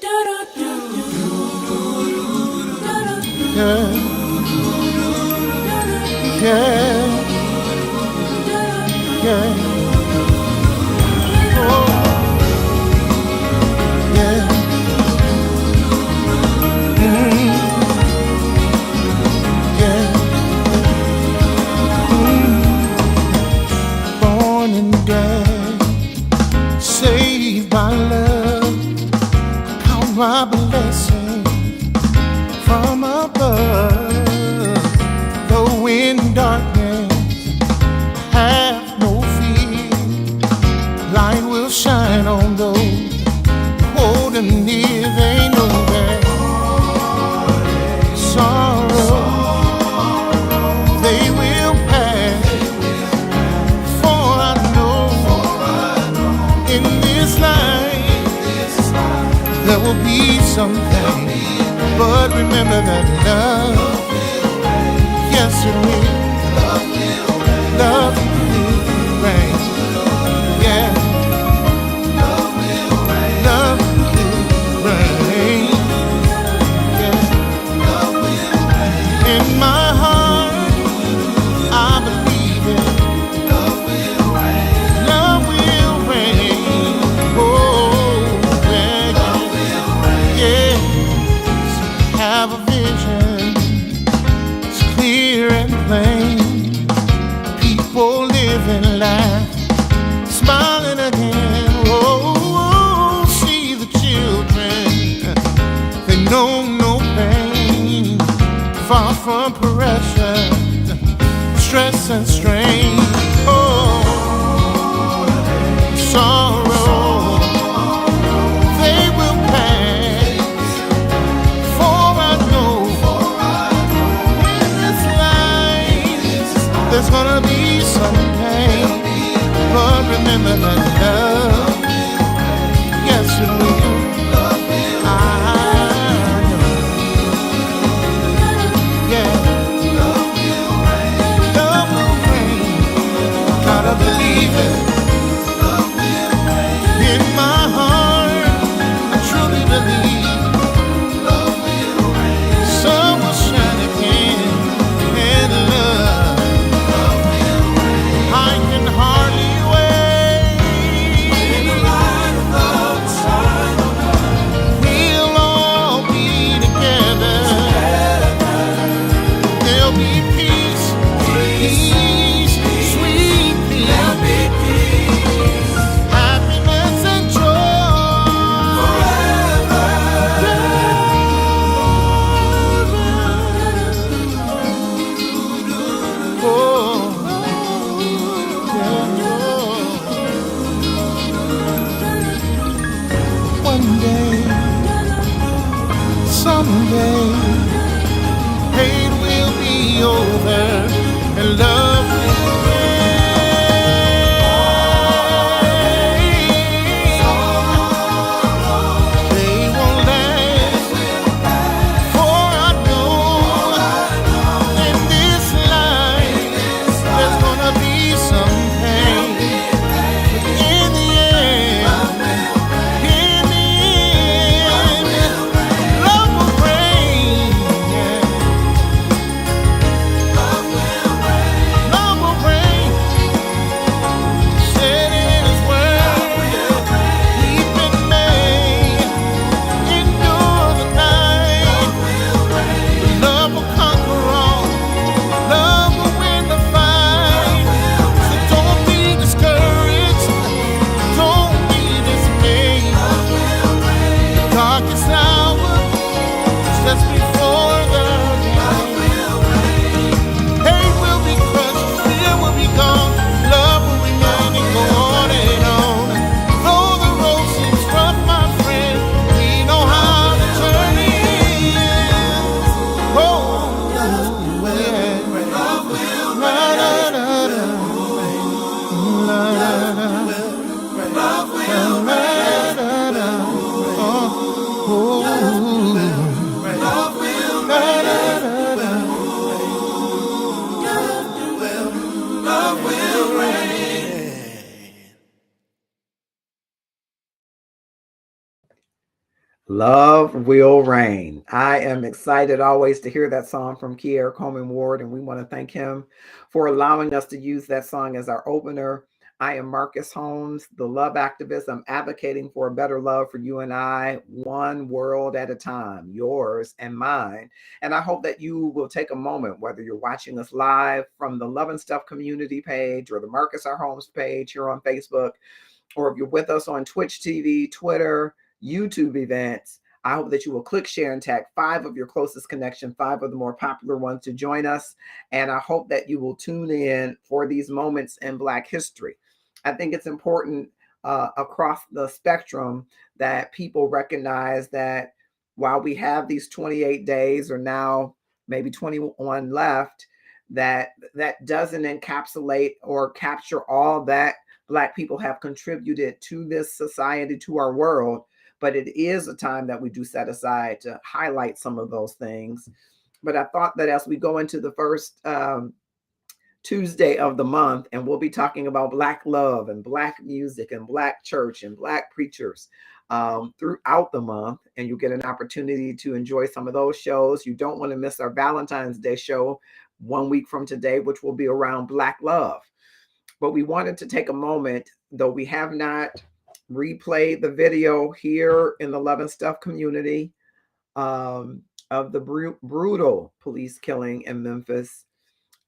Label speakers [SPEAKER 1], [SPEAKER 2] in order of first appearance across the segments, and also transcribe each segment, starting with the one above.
[SPEAKER 1] Yeah, yeah, yeah. Oh, yeah. Mm, yeah. Born and dead, saved by love. Count my blessing from above. Though in darkness, have no fear. Light will shine on those holding near. They know that sorrow they will pass. For I know in this life there will be something. But remember that love, yes it will. Love will reign. Yeah. Love will reign. Yeah. In my heart, I believe it. Love will reign. Oh, yeah. Yeah. Have a vision. It's clear and plain. People living life, smiling again. Oh, see the children, they know no pain. Far from pressure, stress and strain. Oh, sorrow, they will pass. For I know in this life there's gonna be some pain. But remember that love, yes it will. I know. Yeah. Love will reign. Gotta believe it. In my heart, I truly believe. Sun will shine again, and love, I can hardly wait. We'll all be together. There'll be peace, peace, sweet peace, happiness and joy forever. Oh, yeah. One day, someday, pain will be over and love will reign. They won't last, for I know in this life there's gonna be some pain. In the end, love will reign. Yeah. Love will reign. Said in His word, weeping may endure the night. Love will conquer all. Love will win the fight. So don't be discouraged. Don't be dismayed. The darkest hour is just before the light. Hate will be crushed, fear will be gone, love will remain and go on and on. Though the road seems rough, my friend, we know how the journey ends. Oh, yeah. La, da, da, da. La, da, da. La, da, da. Oh, oh. La, da, da, da.
[SPEAKER 2] Love will reign. I am excited always to hear that song from Kier Coleman Ward, and we want to thank him for allowing us to use that song as our opener. I am Marcus Holmes, the love activist. I'm advocating for a better love for you and I, one world at a time, yours and mine. And I hope that you will take a moment, whether you're watching us live from the Love and Stuff community page or the Marcus R. Holmes page here on Facebook, or if you're with us on Twitch TV, Twitter, YouTube events, I hope that you will click, share, and tag 5 of your closest connection, 5 of the more popular ones to join us. And I hope that you will tune in for these moments in Black history. I think it's important across the spectrum that people recognize that while we have these 28 days or now maybe 21 left, that doesn't encapsulate or capture all that Black people have contributed to this society, to our world. But it is a time that we do set aside to highlight some of those things. But I thought that as we go into the first Tuesday of the month, and we'll be talking about Black love and Black music and Black church and Black preachers throughout the month, and you get an opportunity to enjoy some of those shows. You don't want to miss our Valentine's Day show 1 week from today, which will be around Black love. But we wanted to take a moment, though we have not replayed the video here in the Love and Stuff community of the brutal police killing in Memphis.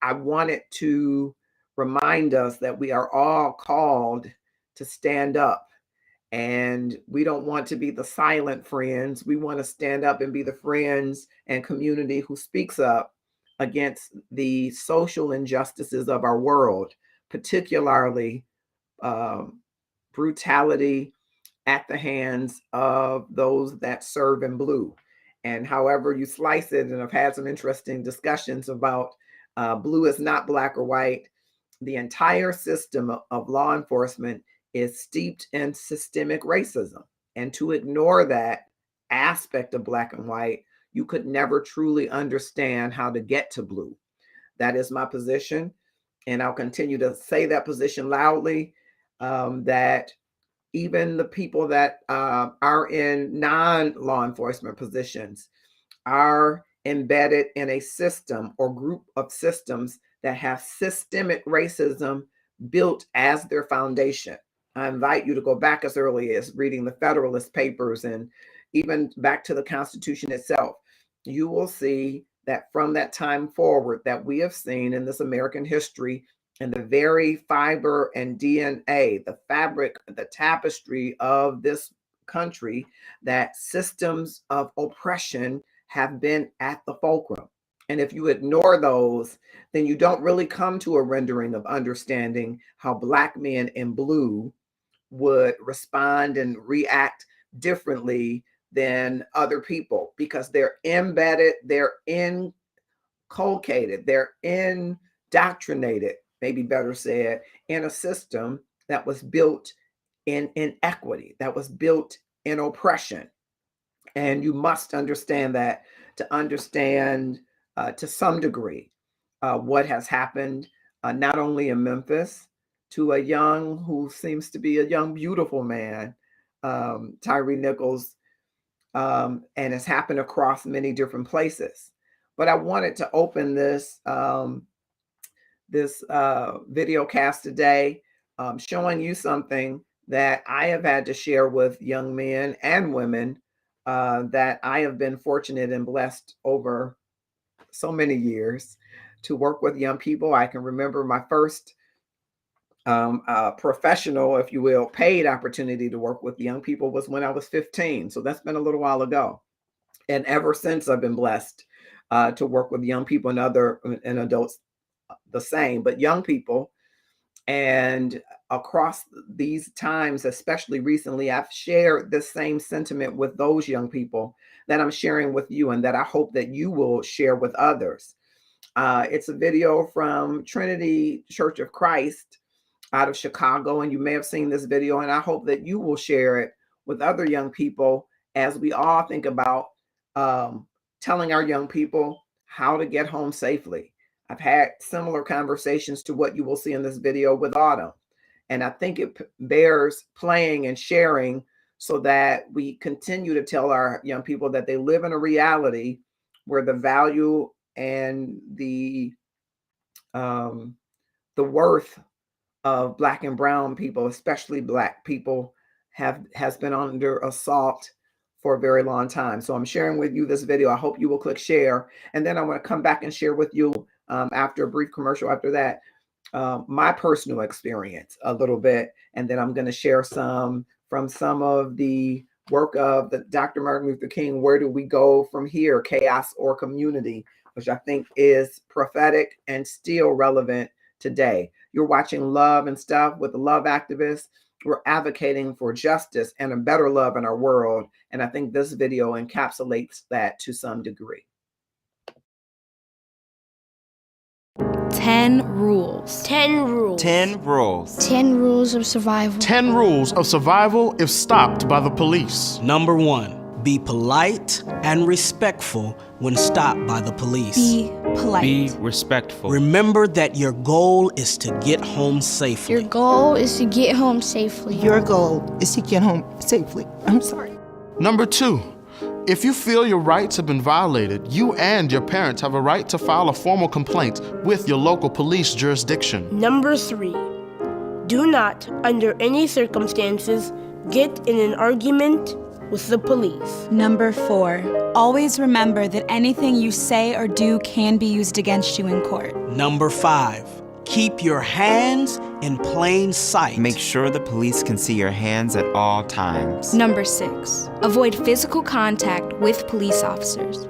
[SPEAKER 2] I wanted to remind us that we are all called to stand up, and we don't want to be the silent friends. We want to stand up and be the friends and community who speaks up against the social injustices of our world, particularly brutality at the hands of those that serve in blue. And however you slice it, and I've had some interesting discussions about blue is not black or white. The entire system of law enforcement is steeped in systemic racism. And to ignore that aspect of black and white, you could never truly understand how to get to blue. That is my position. And I'll continue to say that position loudly, that even the people that are in non-law enforcement positions are embedded in a system or group of systems that have systemic racism built as their foundation. I invite you to go back as early as reading the Federalist Papers and even back to the Constitution itself. You will see that from that time forward that we have seen in this American history, in the very fiber and DNA, the fabric, the tapestry of this country, that systems of oppression have been at the fulcrum. And if you ignore those, then you don't really come to a rendering of understanding how Black men in blue would respond and react differently than other people, because they're embedded, they're inculcated, they're indoctrinated, maybe better said, in a system that was built in inequity, that was built in oppression. And you must understand that to understand to some degree what has happened, not only in Memphis, to a young, who seems to be a young, beautiful man, Tyree Nichols, and it's happened across many different places. But I wanted to open this video cast today, showing you something that I have had to share with young men and women that I have been fortunate and blessed over so many years to work with young people. I can remember my first professional, if you will, paid opportunity to work with young people was when I was 15. So that's been a little while ago. And ever since, I've been blessed to work with young people and adults the same, but young people. And across these times, especially recently, I've shared this same sentiment with those young people that I'm sharing with you, and that I hope that you will share with others. It's a video from Trinity Church of Christ out of Chicago, and you may have seen this video, and I hope that you will share it with other young people as we all think about telling our young people how to get home safely. I've had similar conversations to what you will see in this video with Autumn, and I think it bears playing and sharing so that we continue to tell our young people that they live in a reality where the value and the worth of Black and brown people, especially Black people, has been under assault for a very long time. So I'm sharing with you this video. I hope you will click share, and then I want to come back and share with you after a brief commercial after that my personal experience a little bit, and then I'm going to share some from some of the work of the Dr. Martin Luther King. Where do we go from here? Chaos or community, which I think is prophetic and still relevant today. You're watching Love and Stuff with the Love Activists. We're advocating for justice and a better love in our world. And I think this video encapsulates that to some degree.
[SPEAKER 3] 10 rules.
[SPEAKER 4] 10 rules.
[SPEAKER 5] 10 rules.
[SPEAKER 4] 10 rules of survival.
[SPEAKER 6] 10 rules of survival if stopped by the police.
[SPEAKER 7] Number 1, be polite and respectful when stopped by the police.
[SPEAKER 3] Be polite.
[SPEAKER 5] Be respectful.
[SPEAKER 7] Remember that your goal is to get home safely.
[SPEAKER 4] Your goal is to get home safely.
[SPEAKER 8] Your goal is to get home safely. I'm sorry.
[SPEAKER 6] Number 2, if you feel your rights have been violated, you and your parents have a right to file a formal complaint with your local police jurisdiction.
[SPEAKER 9] Number 3, do not, under any circumstances, get in an argument with the police.
[SPEAKER 3] Number 4, always remember that anything you say or do can be used against you in court.
[SPEAKER 7] Number 5, keep your hands in plain sight.
[SPEAKER 5] Make sure the police can see your hands at all times.
[SPEAKER 3] Number 6, avoid physical contact with police officers.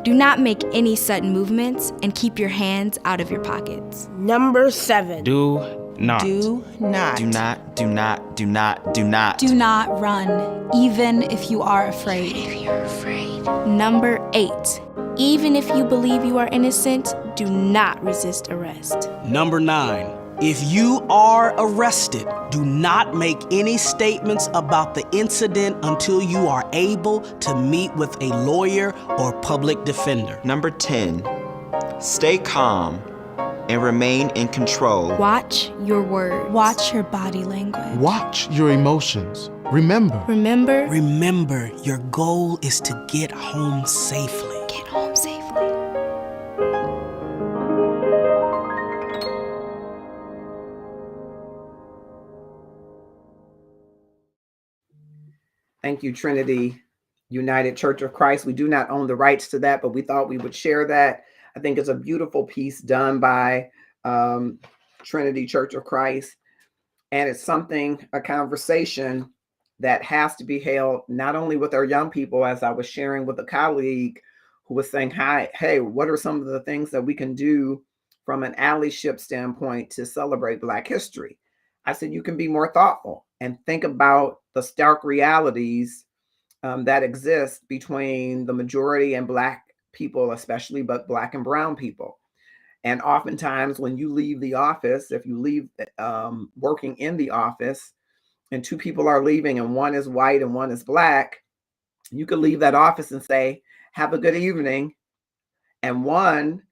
[SPEAKER 3] Do not make any sudden movements and keep your hands out of your pockets.
[SPEAKER 9] Number 7,
[SPEAKER 5] Do not.
[SPEAKER 8] Do not.
[SPEAKER 5] Do not, do not, do not, do not.
[SPEAKER 3] Do not run, even if you are afraid. Number 8, even if you believe you are innocent, do not resist arrest.
[SPEAKER 7] Number 9, if you are arrested, do not make any statements about the incident until you are able to meet with a lawyer or public defender.
[SPEAKER 5] Number 10, stay calm and remain in control.
[SPEAKER 3] Watch your words. Watch your body language.
[SPEAKER 6] Watch your emotions. Remember.
[SPEAKER 7] Remember, your goal is to get home safely.
[SPEAKER 3] Get home safely.
[SPEAKER 2] Thank you, Trinity United Church of Christ. We do not own the rights to that, but we thought we would share that. I think it's a beautiful piece done by Trinity Church of Christ. And it's a conversation that has to be held not only with our young people, as I was sharing with a colleague who was saying, hey, what are some of the things that we can do from an allyship standpoint to celebrate Black history? I said, you can be more thoughtful and think about the stark realities that exist between the majority and Black people, especially, but Black and brown people. And oftentimes when you leave the office, if you leave working in the office and 2 people are leaving and one is white and one is Black, you could leave that office and say, have a good evening. And one,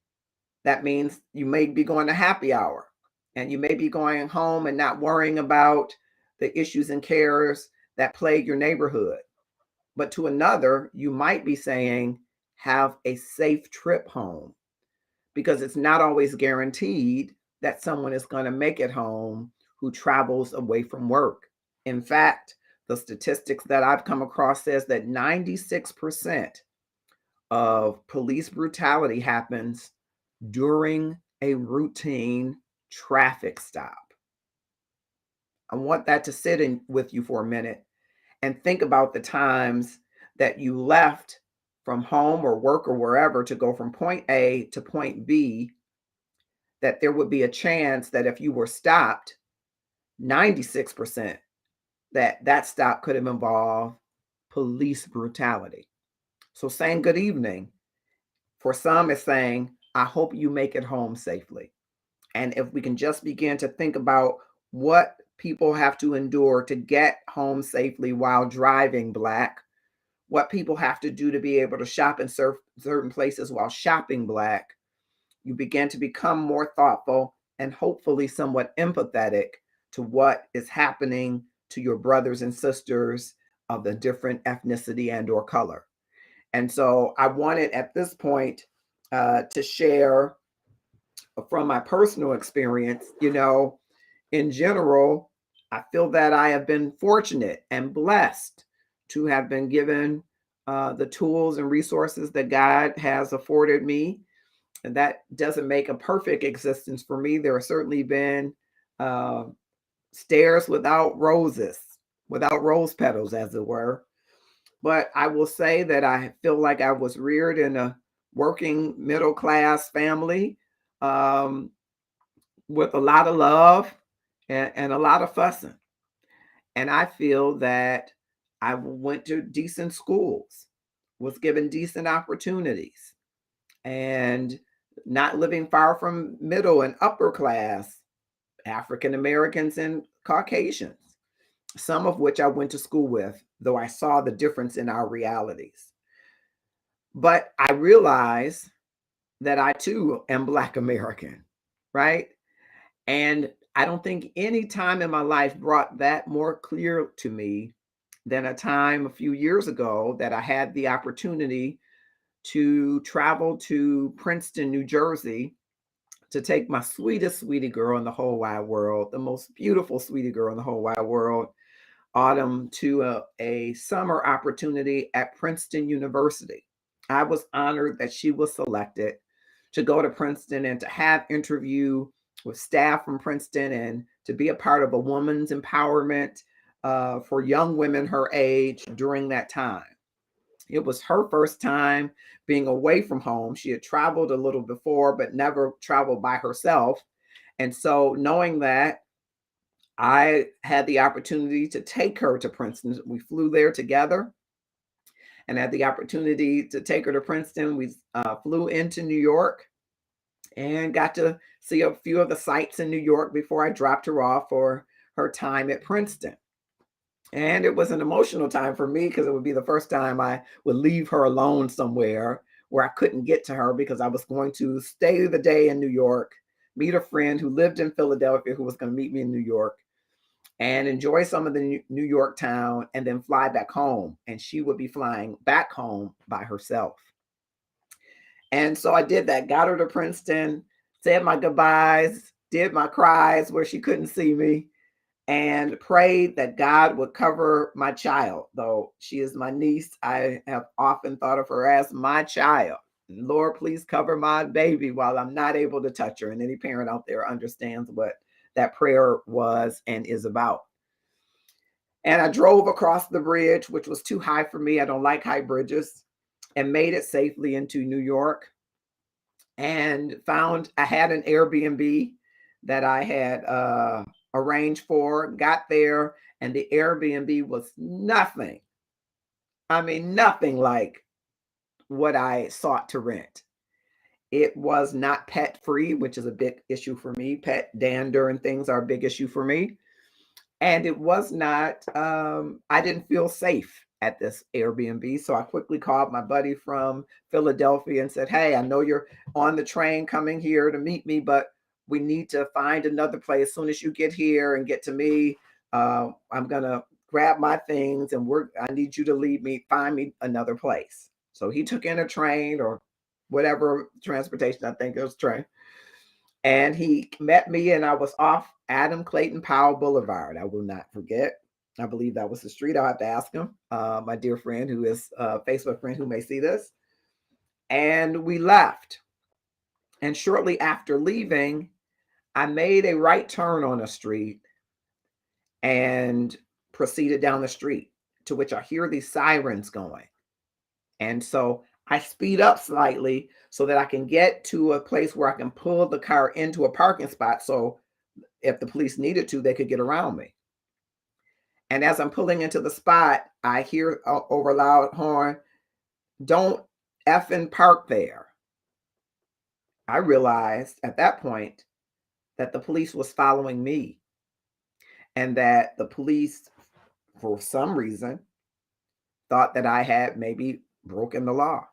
[SPEAKER 2] that means you may be going to happy hour and you may be going home and not worrying about the issues and cares that plague your neighborhood. But to another, you might be saying, have a safe trip home, because it's not always guaranteed that someone is going to make it home who travels away from work. In fact, the statistics that I've come across says that 96% of police brutality happens during a routine traffic stop. I want that to sit in with you for a minute and think about the times that you left from home or work or wherever to go from point A to point B, that there would be a chance that if you were stopped, 96%, that stop could have involved police brutality. So saying good evening, for some is saying, I hope you make it home safely. And if we can just begin to think about what people have to endure to get home safely while driving Black, what people have to do to be able to shop in certain places while shopping Black, you begin to become more thoughtful and hopefully somewhat empathetic to what is happening to your brothers and sisters of the different ethnicity and or color. And so I wanted at this point to share from my personal experience. In general, I feel that I have been fortunate and blessed to have been given the tools and resources that God has afforded me. And that doesn't make a perfect existence for me. There have certainly been stairs without roses, without rose petals, as it were. But I will say that I feel like I was reared in a working middle class family with a lot of love and a lot of fussing. And I feel that I went to decent schools, was given decent opportunities, and not living far from middle and upper class African Americans and Caucasians, some of which I went to school with, though I saw the difference in our realities. But I realize that I too am Black American, right? And I don't think any time in my life brought that more clear to me than a time a few years ago that I had the opportunity to travel to Princeton, New Jersey, to take my sweetest sweetie girl in the whole wide world, the most beautiful sweetie girl in the whole wide world, Autumn, to a summer opportunity at Princeton University. I was honored that she was selected to go to Princeton and to have interview with staff from Princeton and to be a part of a woman's empowerment for young women her age during that time. It was her first time being away from home. She had traveled a little before, but never traveled by herself. And so knowing that, I had the opportunity to take her to Princeton. We flew there together and had the opportunity to take her to Princeton. We flew into New York and got to see a few of the sites in New York before I dropped her off for her time at Princeton. And it was an emotional time for me because it would be the first time I would leave her alone somewhere where I couldn't get to her because I was going to stay the day in New York, meet a friend who lived in Philadelphia who was going to meet me in New York, and enjoy some of the New York town and then fly back home. And she would be flying back home by herself. And so I did that, got her to Princeton, said my goodbyes, did my cries where she couldn't see me, and prayed that God would cover my child. Though she is my niece, I have often thought of her as my child. Lord, please cover my baby while I'm not able to touch her. And any parent out there understands what that prayer was and is about. And I drove across the bridge, which was too high for me. I don't like high bridges, and made it safely into New York and found I had an Airbnb that I had arranged for, got there, and the Airbnb was nothing. I mean, nothing like what I sought to rent. It was not pet free, which is a big issue for me. Pet dander and things are a big issue for me. And it was not, I didn't feel safe at this Airbnb. So I quickly called my buddy from Philadelphia and said, hey, I know you're on the train coming here to meet me, but we need to find another place. As soon as you get here and get to me, I'm going to grab my things and I need you to find me another place. So he took in a train or whatever transportation, I think it was train. And he met me and I was off Adam Clayton Powell Boulevard. I will not forget. I believe that was the street. I'll have to ask him, my dear friend who is a Facebook friend who may see this. And we left. And shortly after leaving, I made a right turn on a street and proceeded down the street, to which I hear these sirens going. And so I speed up slightly so that I can get to a place where I can pull the car into a parking spot. So if the police needed to, they could get around me. And as I'm pulling into the spot, I hear over a loud horn, don't effing park there. I realized at that point that the police was following me and that the police, for some reason, thought that I had maybe broken the law.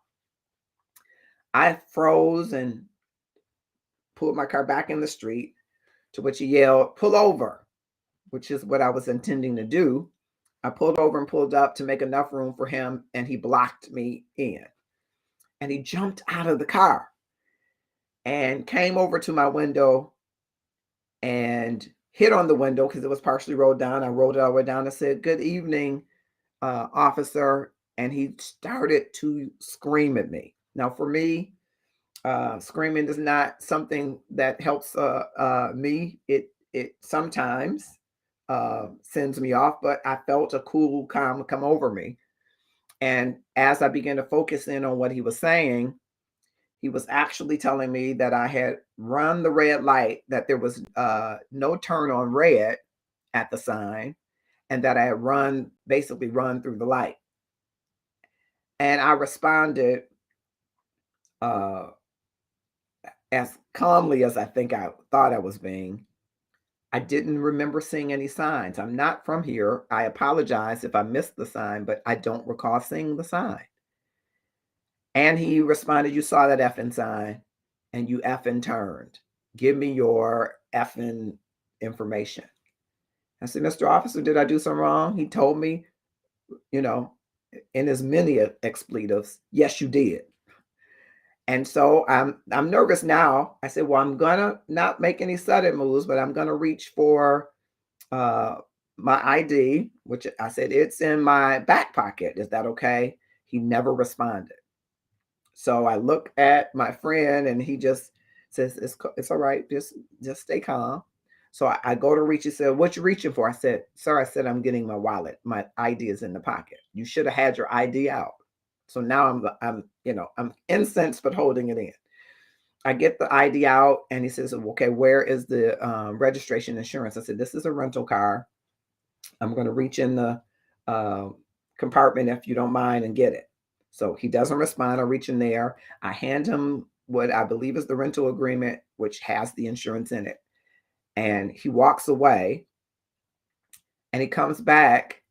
[SPEAKER 2] I froze and pulled my car back in the street, to which he yelled, pull over, which is what I was intending to do. I pulled over and pulled up to make enough room for him, and he blocked me in. And he jumped out of the car and came over to my window and hit on the window because it was partially rolled down. I rolled it all the way down and said, "Good evening, officer." And he started to scream at me. Now, for me, screaming is not something that helps me. It sometimes sends me off, but I felt a cool calm come over me. And as I began to focus in on what he was saying, he was actually telling me that I had run the red light, that there was no turn on red at the sign, and that I had basically run through the light. And I responded as calmly as I think I thought I was being. I didn't remember seeing any signs. I'm not from here. I apologize if I missed the sign, but I don't recall seeing the sign. And he responded, "You saw that effing sign and you effing turned. Give me your effing information." I said, "Mr. Officer, did I do something wrong?" He told me, in as many expletives, "Yes, you did." And so I'm nervous now. I said, "Well, I'm gonna not make any sudden moves, but I'm gonna reach for my ID," which I said, "It's in my back pocket. Is that okay?" He never responded. So I look at my friend and he just says, it's all right. Just stay calm." So I go to reach. He said, "What you reaching for?" I said, "Sir," I said, "I'm getting my wallet. My ID is in the pocket. You should have had your ID out." So now I'm incensed, but holding it in. I get the ID out and he says, "Okay, where is the registration insurance?" I said, "This is a rental car. I'm going to reach in the compartment if you don't mind and get it." So he doesn't respond. I reach in there. I hand him what I believe is the rental agreement, which has the insurance in it. And he walks away and he comes back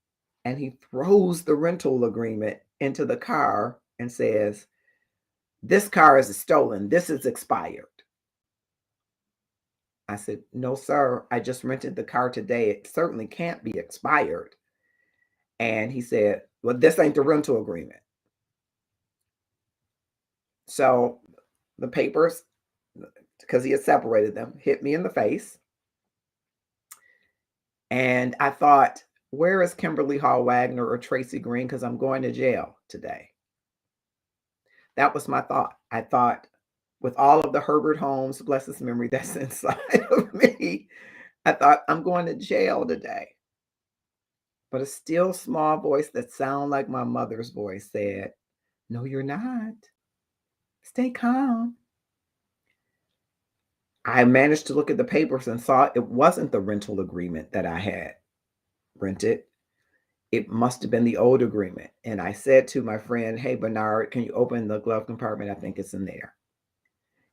[SPEAKER 2] and he throws the rental agreement into the car and says, "This car is stolen. This is expired." I said, "No, sir. I just rented the car today. It certainly can't be expired." And he said, "Well, this ain't the rental agreement." So the papers, because he had separated them, hit me in the face. And I thought, where is Kimberly Hall Wagner or Tracy Green? Because I'm going to jail today. That was my thought. I thought, with all of the Herbert Holmes, bless his memory, that's inside of me, I thought, I'm going to jail today. But a still small voice that sounded like my mother's voice said, "No, you're not. Stay calm." I managed to look at the papers and saw it wasn't the rental agreement that I had rented. It must have been the old agreement. And I said to my friend, "Hey, Bernard, can you open the glove compartment? I think it's in there."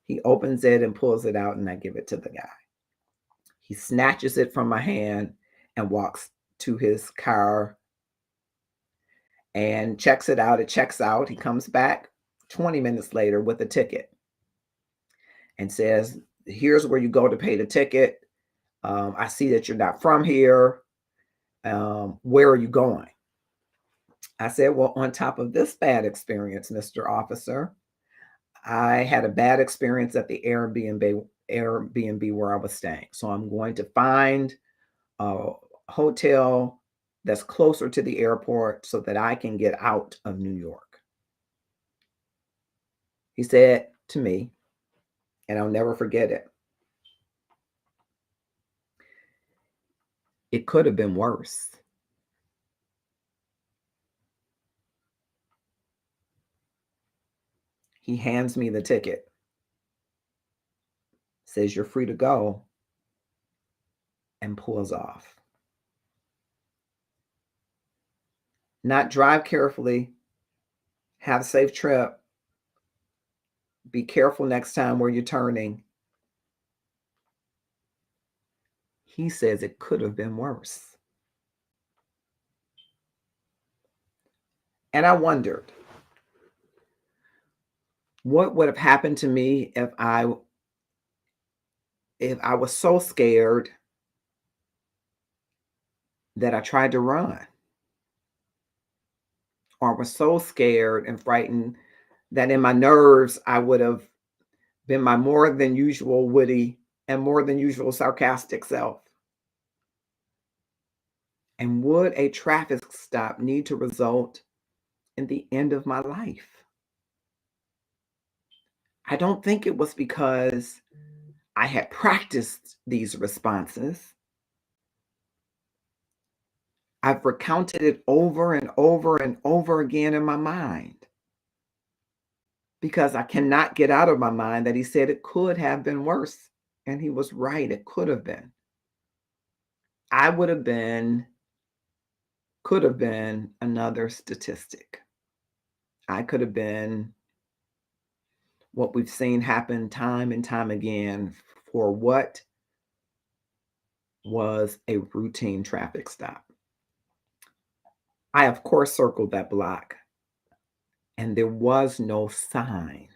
[SPEAKER 2] He opens it and pulls it out, and I give it to the guy. He snatches it from my hand and walks to his car and checks it out. It checks out. He comes back 20 minutes later with a ticket and says, "Here's where you go to pay the ticket. I see that you're not from here. Where are you going?" I said, "Well, on top of this bad experience, Mr. Officer, I had a bad experience at the Airbnb where I was staying. So I'm going to find a hotel that's closer to the airport so that I can get out of New York." He said to me, and I'll never forget it, "It could have been worse." He hands me the ticket, says, "You're free to go," and pulls off. Not drive carefully, have a safe trip, be careful next time where you're turning. He says it could have been worse. And I wondered, what would have happened to me if I was so scared that I tried to run? or was so scared and frightened that in my nerves, I would have been my more than usual witty and more than usual sarcastic self. And would a traffic stop need to result in the end of my life? I don't think it was because I had practiced these responses. I've recounted it over and over and over again in my mind because I cannot get out of my mind that he said it could have been worse. And he was right. It could have been. I would have been, could have been another statistic. I could have been what we've seen happen time and time again for what was a routine traffic stop. I, of course, circled that block, and there was no sign.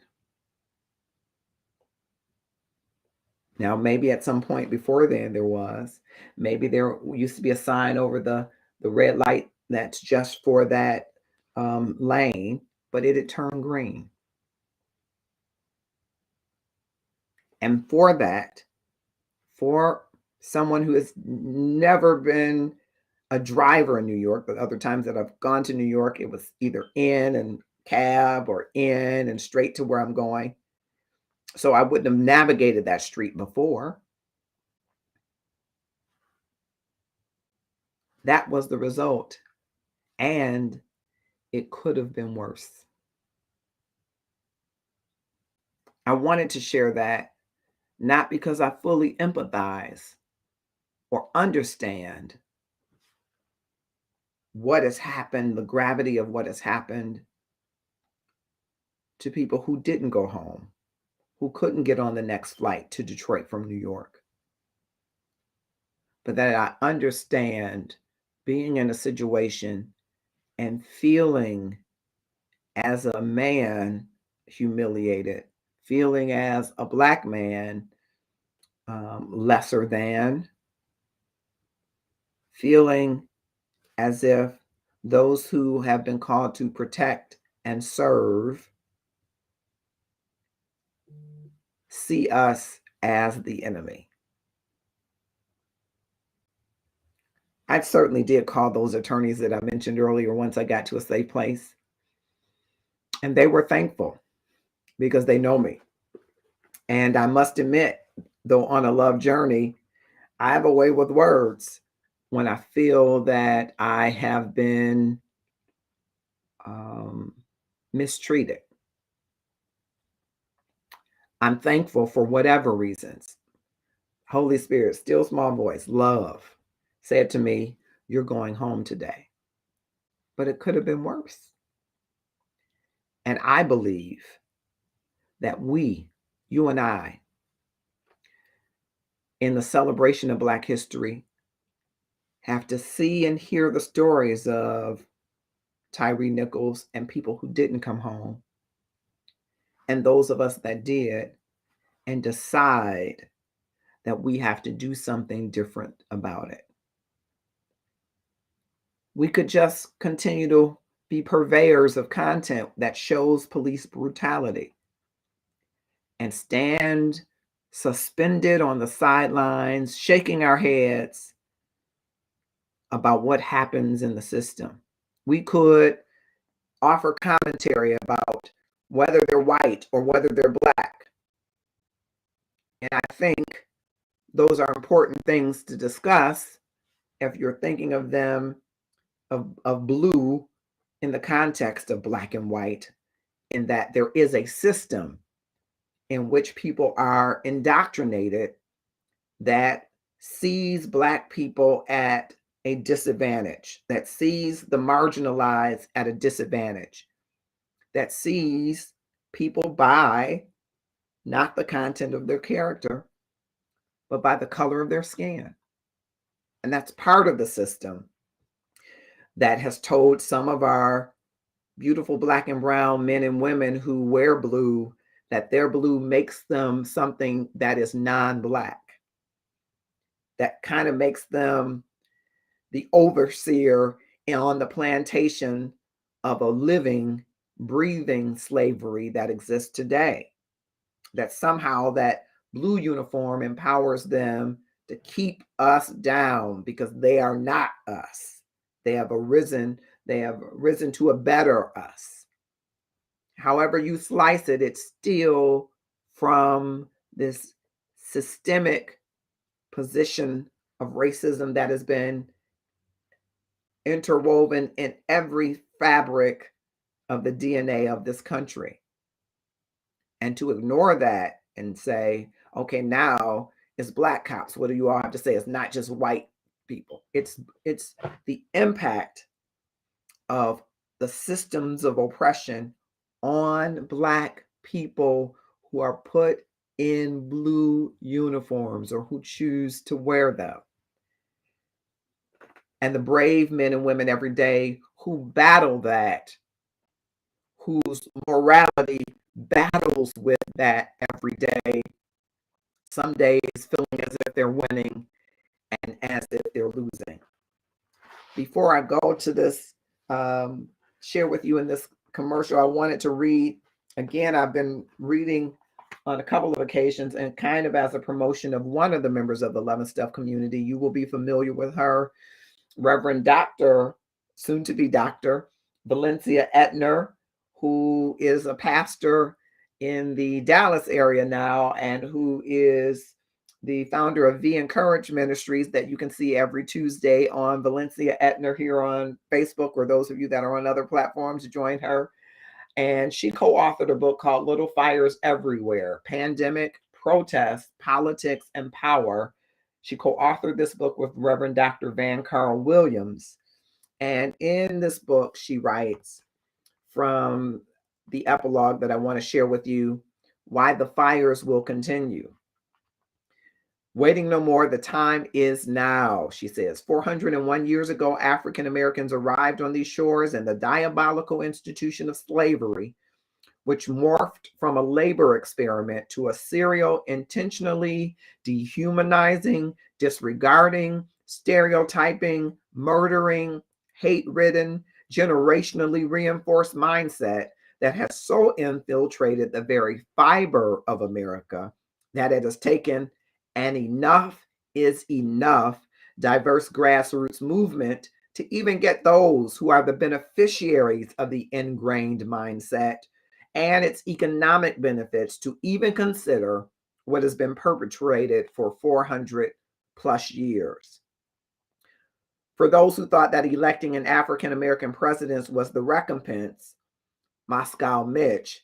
[SPEAKER 2] Now, maybe at some point before then there was. Maybe there used to be a sign over the red light that's just for that lane, but it had turned green. And for that, for someone who has never been a driver in New York, but other times that I've gone to New York, it was either in and cab or in and straight to where I'm going. So I wouldn't have navigated that street before. That was the result. And it could have been worse. I wanted to share that, not because I fully empathize or understand what has happened, the gravity of what has happened to people who didn't go home, who couldn't get on the next flight to Detroit from New York. But that I understand being in a situation and feeling as a man humiliated, feeling as a Black man lesser than, feeling as if those who have been called to protect and serve see us as the enemy. I certainly did call those attorneys that I mentioned earlier once I got to a safe place. And they were thankful because they know me. And I must admit, though on a love journey, I have a way with words when I feel that I have been mistreated. I'm thankful for whatever reasons. Holy Spirit, still small voice, love, said to me, "You're going home today." But it could have been worse. And I believe that we, you and I, in the celebration of Black history, have to see and hear the stories of Tyree Nichols and people who didn't come home, and those of us that did, and decide that we have to do something different about it. We could just continue to be purveyors of content that shows police brutality and stand suspended on the sidelines, shaking our heads about what happens in the system. We could offer commentary about whether they're white or whether they're Black. And I think those are important things to discuss if you're thinking of them of blue in the context of Black and white, in that there is a system in which people are indoctrinated that sees Black people at a disadvantage, that sees the marginalized at a disadvantage, that sees people by not the content of their character, but by the color of their skin. And that's part of the system that has told some of our beautiful Black and brown men and women who wear blue that their blue makes them something that is non-Black, that kind of makes them the overseer on the plantation of a living, breathing slavery that exists today. That somehow that blue uniform empowers them to keep us down because they are not us. They have risen to a better us. However you slice it, it's still from this systemic position of racism that has been interwoven in every fabric of the DNA of this country. And to ignore that and say, okay, now it's Black cops. What do you all have to say? It's not just white people. It's the impact of the systems of oppression on Black people who are put in blue uniforms or who choose to wear them. And the brave men and women every day who battle that, whose morality battles with that every day, some days feeling as if they're winning and as if they're losing. Before I go to this, share with you in this commercial, I wanted to read, again, I've been reading on a couple of occasions and kind of as a promotion of one of the members of the Love and Stuff community. You will be familiar with her, Reverend Dr., soon to be Dr. Valencia Etner, who is a pastor in the Dallas area now and who is the founder of V Encourage Ministries that you can see every Tuesday on Valencia Etner here on Facebook, or those of you that are on other platforms, join her. And she co-authored a book called Little Fires Everywhere, Pandemic, Protest, Politics, and Power. She co-authored this book with Reverend Dr. Van Carl Williams. And in this book, she writes from the epilogue that I want to share with you, why the fires will continue. Waiting no more, the time is now, she says. 401 years ago, African Americans arrived on these shores, and the diabolical institution of slavery, which morphed from a labor experiment to a serial, intentionally dehumanizing, disregarding, stereotyping, murdering, hate-ridden, generationally reinforced mindset that has so infiltrated the very fiber of America that it has taken an enough is enough diverse grassroots movement to even get those who are the beneficiaries of the ingrained mindset and its economic benefits to even consider what has been perpetrated for 400 plus years. For those who thought that electing an African-American president was the recompense, Moscow Mitch,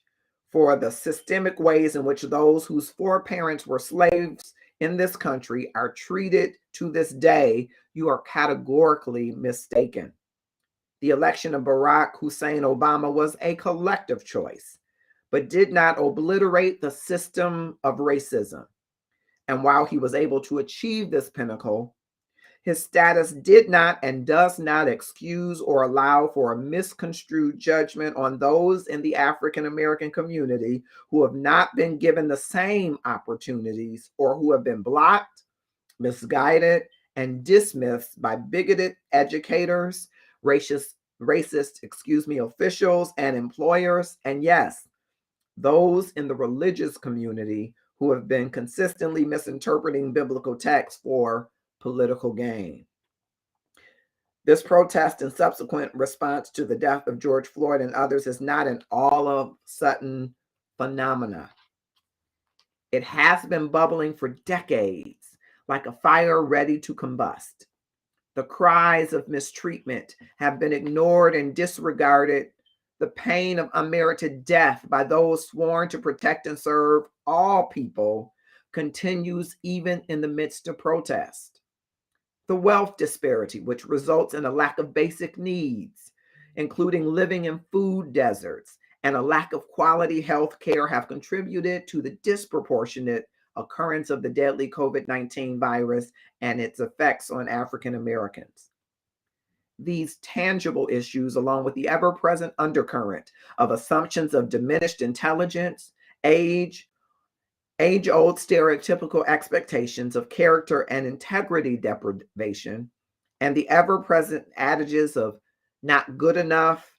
[SPEAKER 2] for the systemic ways in which those whose foreparents were slaves in this country are treated to this day, you are categorically mistaken. The election of Barack Hussein Obama was a collective choice, but did not obliterate the system of racism. And while he was able to achieve this pinnacle, his status did not and does not excuse or allow for a misconstrued judgment on those in the African American community who have not been given the same opportunities or who have been blocked, misguided, and dismissed by bigoted educators, racist officials and employers, and yes, those in the religious community who have been consistently misinterpreting biblical texts for political gain. This protest and subsequent response to the death of George Floyd and others is not an all-of-a-sudden phenomena. It has been bubbling for decades, like a fire ready to combust. The cries of mistreatment have been ignored and disregarded. The pain of unmerited death by those sworn to protect and serve all people continues even in the midst of protest. The wealth disparity, which results in a lack of basic needs, including living in food deserts, and a lack of quality health care, have contributed to the disproportionate occurrence of the deadly COVID-19 virus and its effects on African Americans. These tangible issues, along with the ever-present undercurrent of assumptions of diminished intelligence, age-old stereotypical expectations of character and integrity deprivation, and the ever-present adages of not good enough,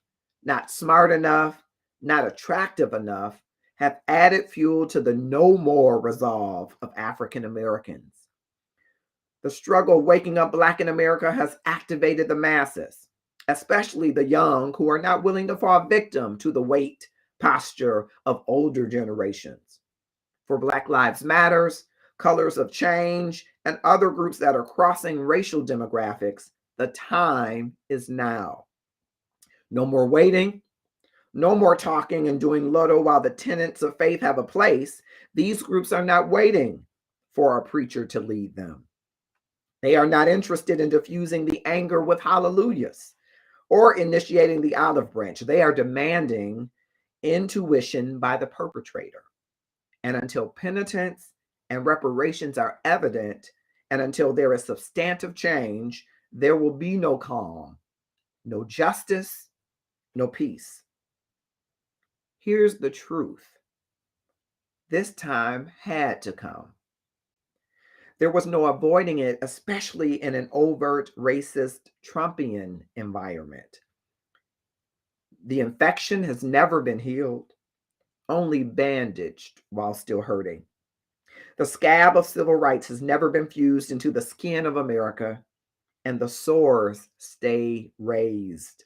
[SPEAKER 2] not smart enough, not attractive enough, have added fuel to the no more resolve of African Americans. The struggle of waking up Black in America has activated the masses, especially the young who are not willing to fall victim to the weight posture of older generations. For Black Lives Matters, Colors of Change, and other groups that are crossing racial demographics, the time is now. No more waiting, no more talking and doing little while the tenets of faith have a place. These groups are not waiting for a preacher to lead them. They are not interested in diffusing the anger with hallelujahs or initiating the olive branch. They are demanding intuition by the perpetrator. And until penitence and reparations are evident, and until there is substantive change, there will be no calm, no justice, no peace. Here's the truth. This time had to come. There was no avoiding it, especially in an overt racist Trumpian environment. The infection has never been healed, only bandaged while still hurting. The scab of civil rights has never been fused into the skin of America, and the sores stay raised.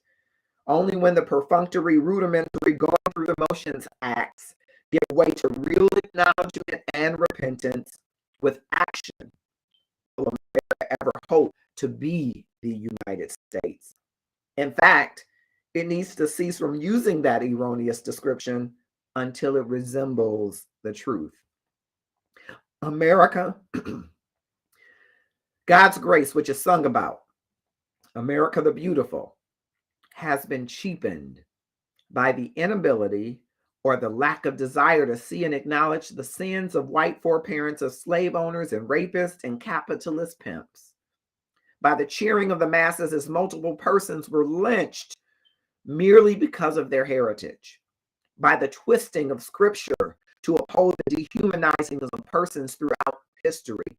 [SPEAKER 2] Only when the perfunctory, rudimentary, going through the motions acts give way to real acknowledgement and repentance with action will America ever hope to be the United States. In fact, it needs to cease from using that erroneous description until it resembles the truth. America, God's grace, which is sung about, America the beautiful, has been cheapened by the inability or the lack of desire to see and acknowledge the sins of white foreparents of slave owners and rapists and capitalist pimps, by the cheering of the masses as multiple persons were lynched merely because of their heritage, by the twisting of scripture to oppose the dehumanizing of persons throughout history,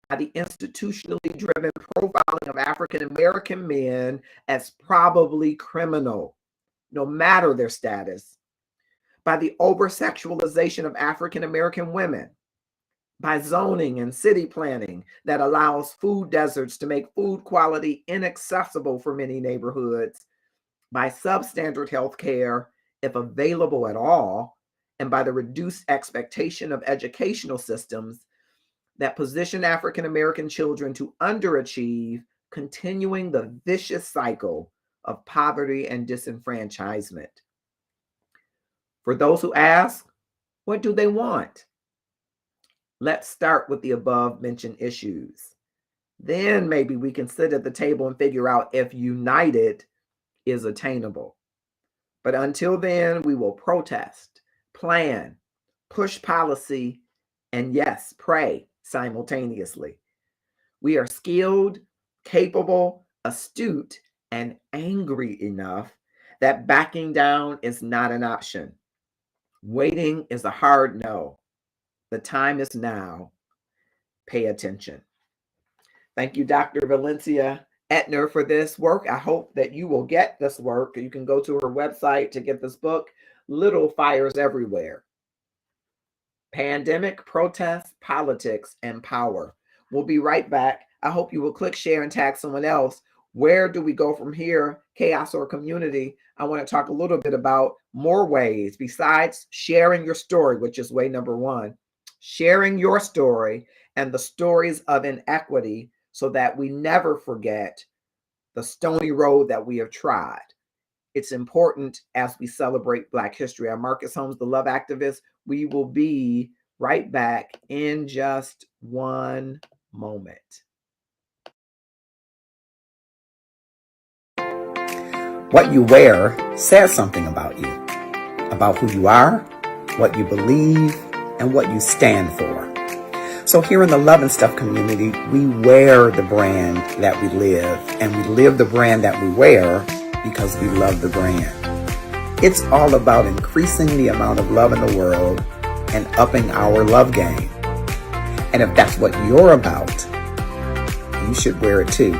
[SPEAKER 2] by the institutionally driven profiling of African American men as probably criminal, no matter their status, by the over-sexualization of African American women, by zoning and city planning that allows food deserts to make food quality inaccessible for many neighborhoods, by substandard health care, if available at all, and by the reduced expectation of educational systems that position African American children to underachieve, continuing the vicious cycle of poverty and disenfranchisement. For those who ask, what do they want? Let's start with the above mentioned issues. Then maybe we can sit at the table and figure out if united is attainable. But until then, we will protest, plan, push policy, and yes, pray simultaneously. We are skilled, capable, astute, and angry enough that backing down is not an option. Waiting is a hard no. The time is now. Pay attention. Thank you, Dr. Valencia Etner, for this work. I hope that you will get this work. You can go to her website to get this book, Little Fires Everywhere. Pandemic, Protests, Politics, and Power. We'll be right back. I hope you will click share and tag someone else. Where do we go from here, chaos or community? I want to talk a little bit about more ways besides sharing your story, which is way number one. Sharing your story and the stories of inequity so that we never forget the stony road that we have trod. It's important as we celebrate Black history. I'm Marcus Holmes, the Love Activist. We will be right back in just one moment.
[SPEAKER 10] What you wear says something about you, about who you are, what you believe, and what you stand for. So here in the Love and Stuff community, we wear the brand that we live, and we live the brand that we wear because we love the brand. It's all about increasing the amount of love in the world and upping our love game. And if that's what you're about, you should wear it too.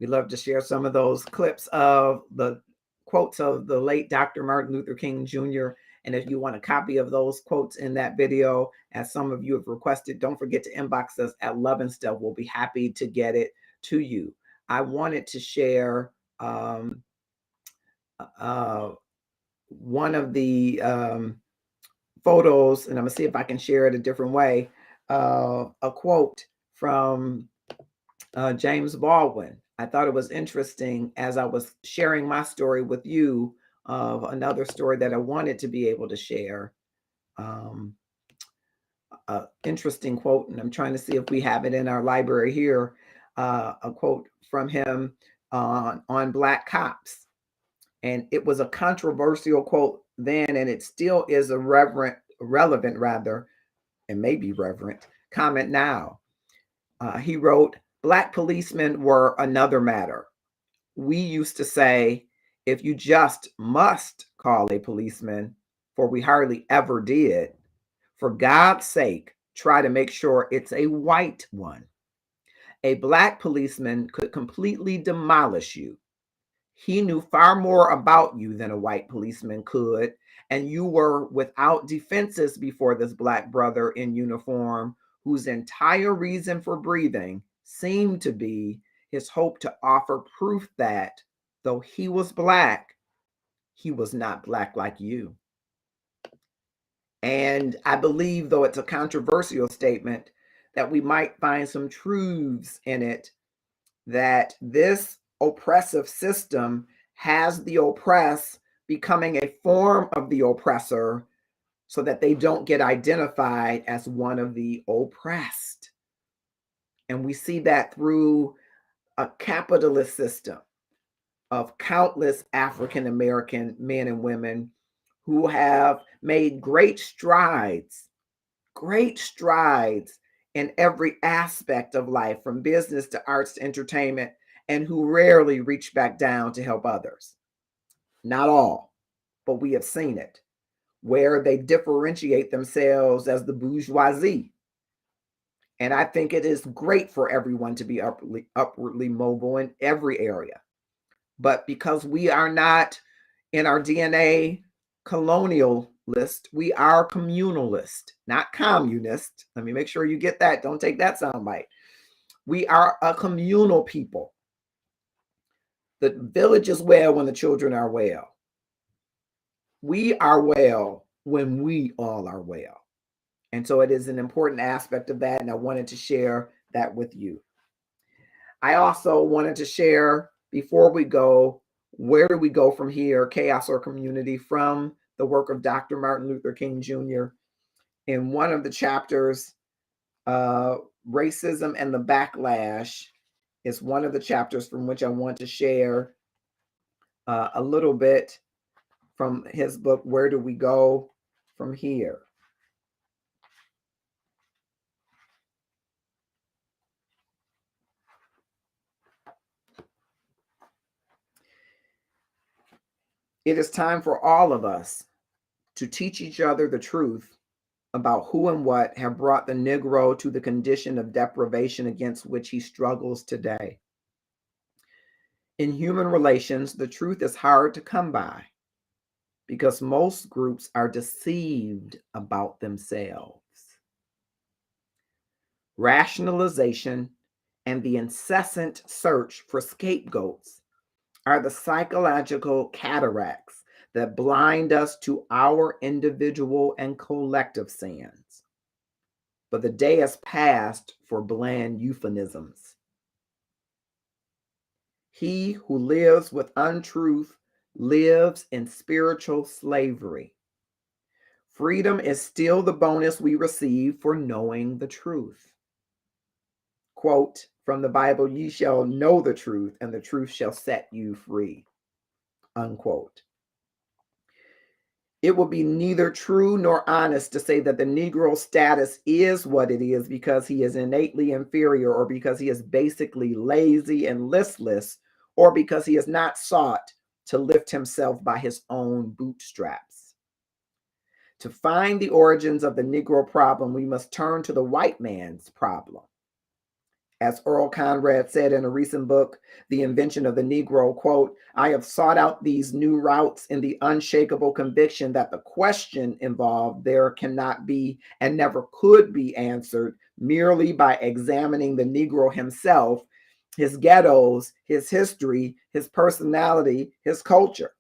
[SPEAKER 2] We love to share some of those clips of the quotes of the late Dr. Martin Luther King Jr. And if you want a copy of those quotes in that video, as some of you have requested, don't forget to inbox us at Love and Stuff. We'll be happy to get it to you. I wanted to share one of the photos, and I'm gonna see if I can share it a different way. A quote from James Baldwin. I thought it was interesting as I was sharing my story with you of another story that I wanted to be able to share. Interesting quote, and I'm trying to see if we have it in our library here. A quote from him on Black cops. And it was a controversial quote then, and it still is a relevant rather, and maybe reverent comment now. He wrote, "Black policemen were another matter. We used to say, if you just must call a policeman, for we hardly ever did, for God's sake, try to make sure it's a white one. A Black policeman could completely demolish you. He knew far more about you than a white policeman could, and you were without defenses before this Black brother in uniform, whose entire reason for breathing seemed to be his hope to offer proof that, though he was Black, he was not Black like you." And I believe, though it's a controversial statement, that we might find some truths in it, that this oppressive system has the oppressed becoming a form of the oppressor so that they don't get identified as one of the oppressed. And we see that through a capitalist system of countless African American men and women who have made great strides in every aspect of life, from business to arts to entertainment, and who rarely reach back down to help others. Not all, but we have seen it, where they differentiate themselves as the bourgeoisie. And I think it is great for everyone to be upwardly mobile in every area. But because we are not in our DNA colonialist, we are communalist, not communist. Let me make sure you get that. Don't take that soundbite. We are a communal people. The village is well when the children are well. We are well when we all are well. And so it is an important aspect of that, and I wanted to share that with you. I also wanted to share, before we go, where do we go from here, chaos or community, from the work of Dr. Martin Luther King Jr. In one of the chapters, Racism and the Backlash, is one of the chapters from which I want to share a little bit from his book, Where Do We Go From Here? It is time for all of us to teach each other the truth about who and what have brought the Negro to the condition of deprivation against which he struggles today. In human relations, the truth is hard to come by because most groups are deceived about themselves. Rationalization and the incessant search for scapegoats are the psychological cataracts that blind us to our individual and collective sins. But the day has passed for bland euphemisms. He who lives with untruth lives in spiritual slavery. Freedom is still the bonus we receive for knowing the truth. Quote from the Bible, "Ye shall know the truth, and the truth shall set you free." Unquote. It would be neither true nor honest to say that the Negro's status is what it is because he is innately inferior, or because he is basically lazy and listless, or because he has not sought to lift himself by his own bootstraps. To find the origins of the Negro problem, we must turn to the white man's problem. As Earl Conrad said in a recent book, The Invention of the Negro, quote, "I have sought out these new routes in the unshakable conviction that the question involved there cannot be and never could be answered merely by examining the Negro himself, his ghettos, his history, his personality, his culture.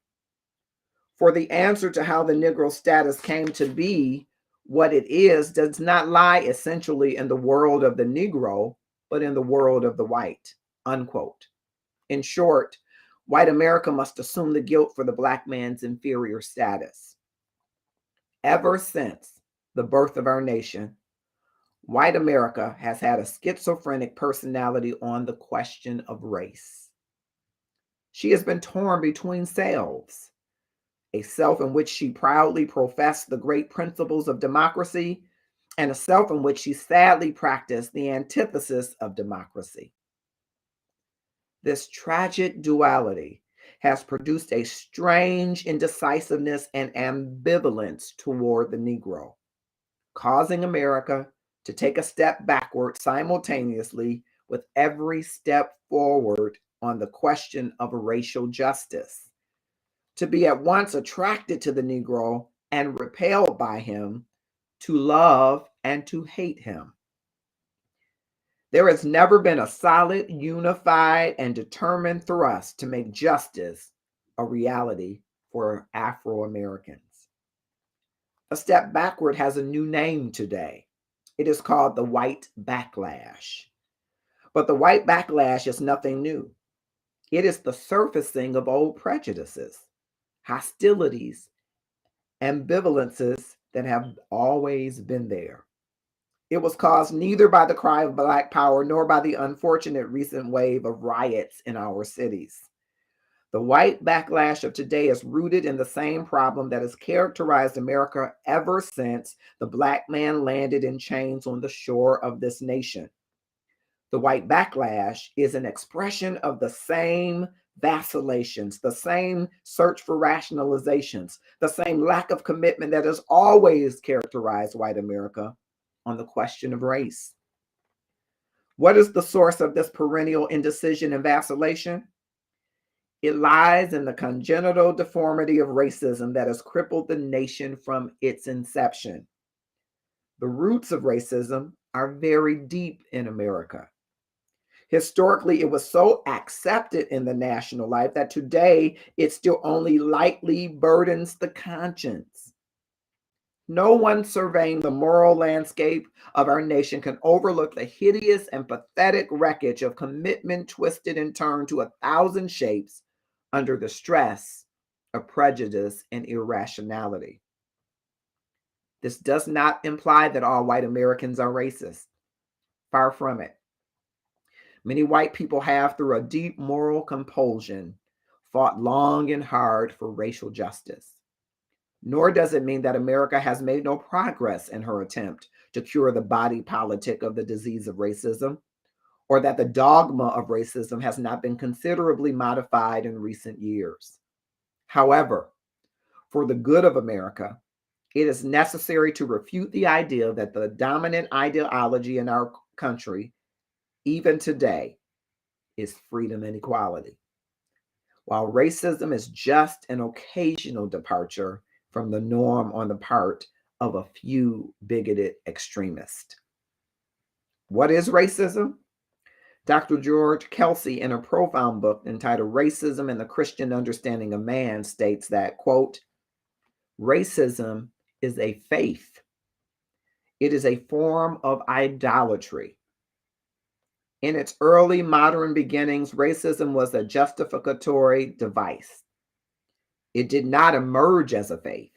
[SPEAKER 2] For the answer to how the Negro status came to be what it is does not lie essentially in the world of the Negro, but in the world of the white," unquote. In short, white America must assume the guilt for the Black man's inferior status. Ever since the birth of our nation, white America has had a schizophrenic personality on the question of race. She has been torn between selves, a self in which she proudly professed the great principles of democracy, and a self in which she sadly practiced the antithesis of democracy. This tragic duality has produced a strange indecisiveness and ambivalence toward the Negro, causing America to take a step backward simultaneously with every step forward on the question of racial justice, to be at once attracted to the Negro and repelled by him, to love and to hate him. There has never been a solid, unified, and determined thrust to make justice a reality for Afro-Americans. A step backward has a new name today. It is called the white backlash. But the white backlash is nothing new. It is the surfacing of old prejudices, hostilities, ambivalences that have always been there. It was caused neither by the cry of Black power nor by the unfortunate recent wave of riots in our cities. The white backlash of today is rooted in the same problem that has characterized America ever since the Black man landed in chains on the shore of this nation. The white backlash is an expression of the same vacillations, the same search for rationalizations, the same lack of commitment that has always characterized white America on the question of race. What is the source of this perennial indecision and vacillation? It lies in the congenital deformity of racism that has crippled the nation from its inception. The roots of racism are very deep in America. Historically, it was so accepted in the national life that today it still only lightly burdens the conscience. No one surveying the moral landscape of our nation can overlook the hideous and pathetic wreckage of commitment twisted and turned to 1,000 shapes under the stress of prejudice and irrationality. This does not imply that all white Americans are racist. Far from it. Many white people have, through a deep moral compulsion, fought long and hard for racial justice. Nor does it mean that America has made no progress in her attempt to cure the body politic of the disease of racism, or that the dogma of racism has not been considerably modified in recent years. However, for the good of America, it is necessary to refute the idea that the dominant ideology in our country, even today, is freedom and equality. While racism is just an occasional departure from the norm on the part of a few bigoted extremists. What is racism? Dr. George Kelsey, in a profound book entitled Racism and the Christian Understanding of Man, states that, quote, "Racism is a faith. It is a form of idolatry. In its early modern beginnings, racism was a justificatory device. It did not emerge as a faith.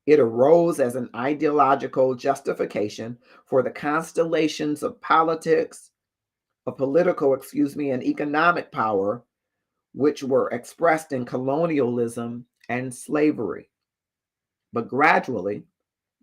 [SPEAKER 2] It arose as an ideological justification for the constellations of political and economic power, which were expressed in colonialism and slavery. But gradually,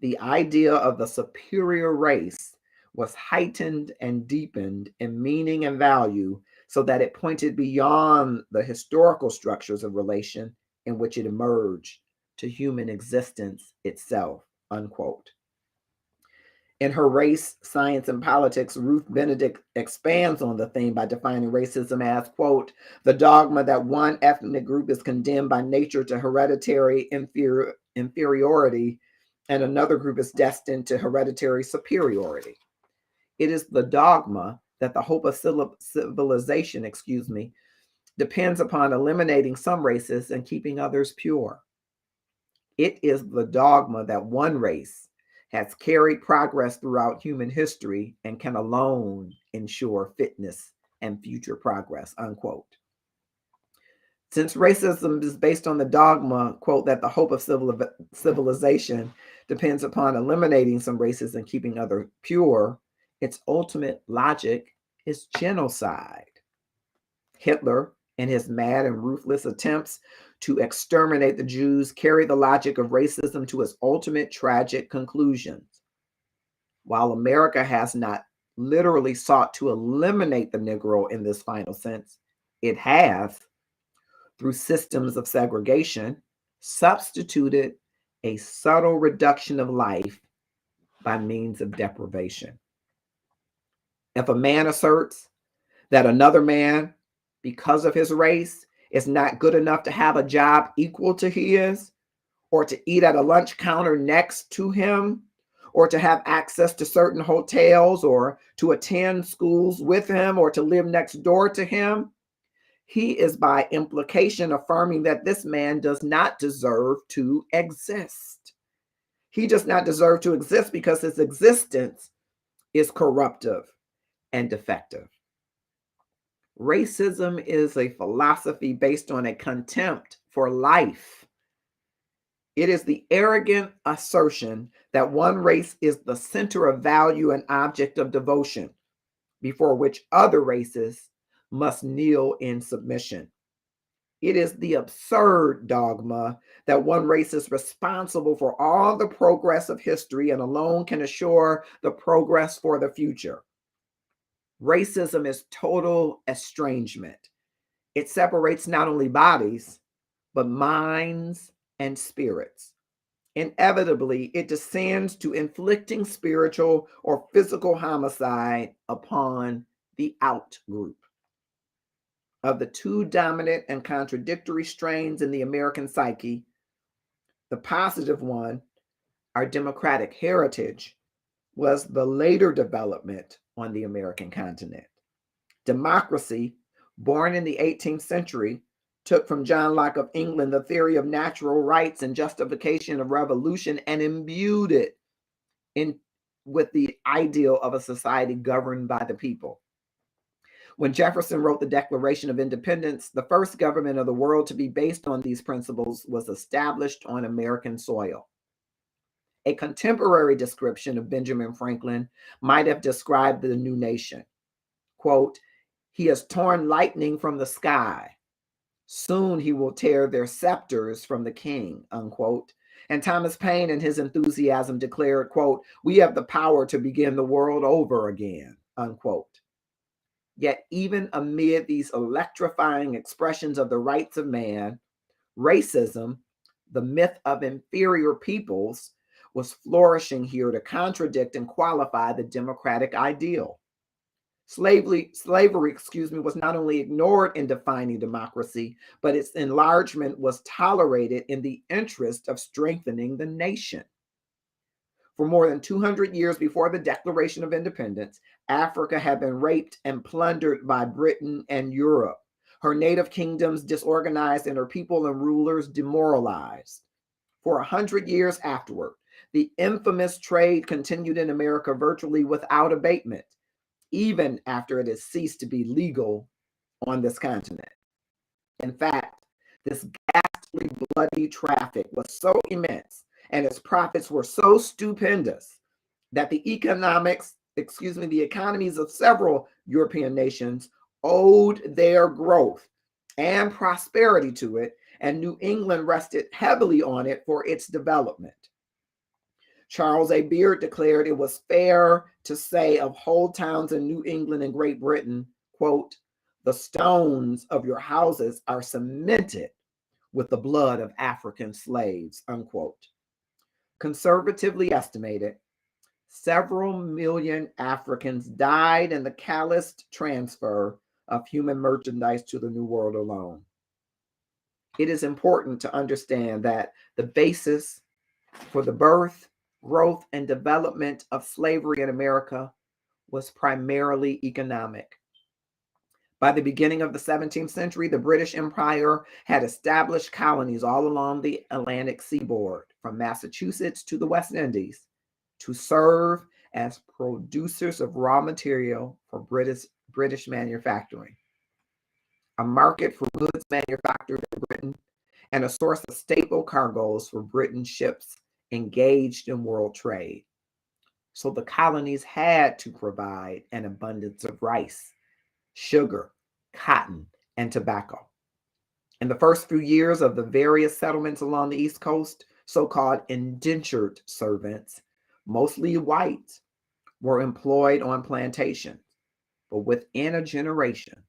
[SPEAKER 2] the idea of the superior race was heightened and deepened in meaning and value so that it pointed beyond the historical structures of relation in which it emerged to human existence itself," unquote. In her Race, Science, and Politics, Ruth Benedict expands on the theme by defining racism as, quote, the dogma that one ethnic group is condemned by nature to hereditary inferiority and another group is destined to hereditary superiority. It is the dogma that the hope of civilization, depends upon eliminating some races and keeping others pure. It is the dogma that one race has carried progress throughout human history and can alone ensure fitness and future progress, unquote. Since racism is based on the dogma, quote, that the hope of civilization depends upon eliminating some races and keeping others pure, its ultimate logic is genocide. Hitler, in his mad and ruthless attempts to exterminate the Jews, carried the logic of racism to its ultimate tragic conclusions. While America has not literally sought to eliminate the Negro in this final sense, it has, through systems of segregation, substituted a subtle reduction of life by means of deprivation. If a man asserts that another man, because of his race, is not good enough to have a job equal to his, or to eat at a lunch counter next to him, or to have access to certain hotels, or to attend schools with him, or to live next door to him, he is by implication affirming that this man does not deserve to exist. He does not deserve to exist because his existence is corruptive and defective. Racism is a philosophy based on a contempt for life. It is the arrogant assertion that one race is the center of value and object of devotion, before which other races must kneel in submission. It is the absurd dogma that one race is responsible for all the progress of history and alone can assure the progress for the future. Racism is total estrangement. It separates not only bodies, but minds and spirits. Inevitably, it descends to inflicting spiritual or physical homicide upon the out group. Of the two dominant and contradictory strains in the American psyche, the positive one, our democratic heritage, was the later development on the American continent. Democracy, born in the 18th century, took from John Locke of England the theory of natural rights and justification of revolution and imbued it with the ideal of a society governed by the people. When Jefferson wrote the Declaration of Independence, the first government of the world to be based on these principles was established on American soil. A contemporary description of Benjamin Franklin might have described the new nation. Quote, he has torn lightning from the sky. Soon he will tear their scepters from the king, unquote. And Thomas Paine in his enthusiasm declared, quote, we have the power to begin the world over again, unquote. Yet even amid these electrifying expressions of the rights of man, racism, the myth of inferior peoples, was flourishing here to contradict and qualify the democratic ideal. Slavery, was not only ignored in defining democracy, but its enlargement was tolerated in the interest of strengthening the nation. For more than 200 years before the Declaration of Independence, Africa had been raped and plundered by Britain and Europe, her native kingdoms disorganized and her people and rulers demoralized. For 100 years afterward, the infamous trade continued in America virtually without abatement, even after it has ceased to be legal on this continent. In fact, this ghastly, bloody traffic was so immense and its profits were so stupendous that the economies of several European nations owed their growth and prosperity to it, and New England rested heavily on it for its development. Charles A. Beard declared it was fair to say of whole towns in New England and Great Britain, quote, the stones of your houses are cemented with the blood of African slaves, unquote. Conservatively estimated, several million Africans died in the calloused transfer of human merchandise to the New World alone. It is important to understand that the basis for the birth, growth, and development of slavery in America was primarily economic. By the beginning of the 17th century, the British Empire had established colonies all along the Atlantic seaboard, from Massachusetts to the West Indies, to serve as producers of raw material for British manufacturing, a market for goods manufactured in Britain, and a source of staple cargoes for Britain's ships engaged in world trade. So the colonies had to provide an abundance of rice, sugar, cotton, and tobacco. In the first few years of the various settlements along the East Coast, so-called indentured servants, mostly white, were employed on plantations. But within a generation,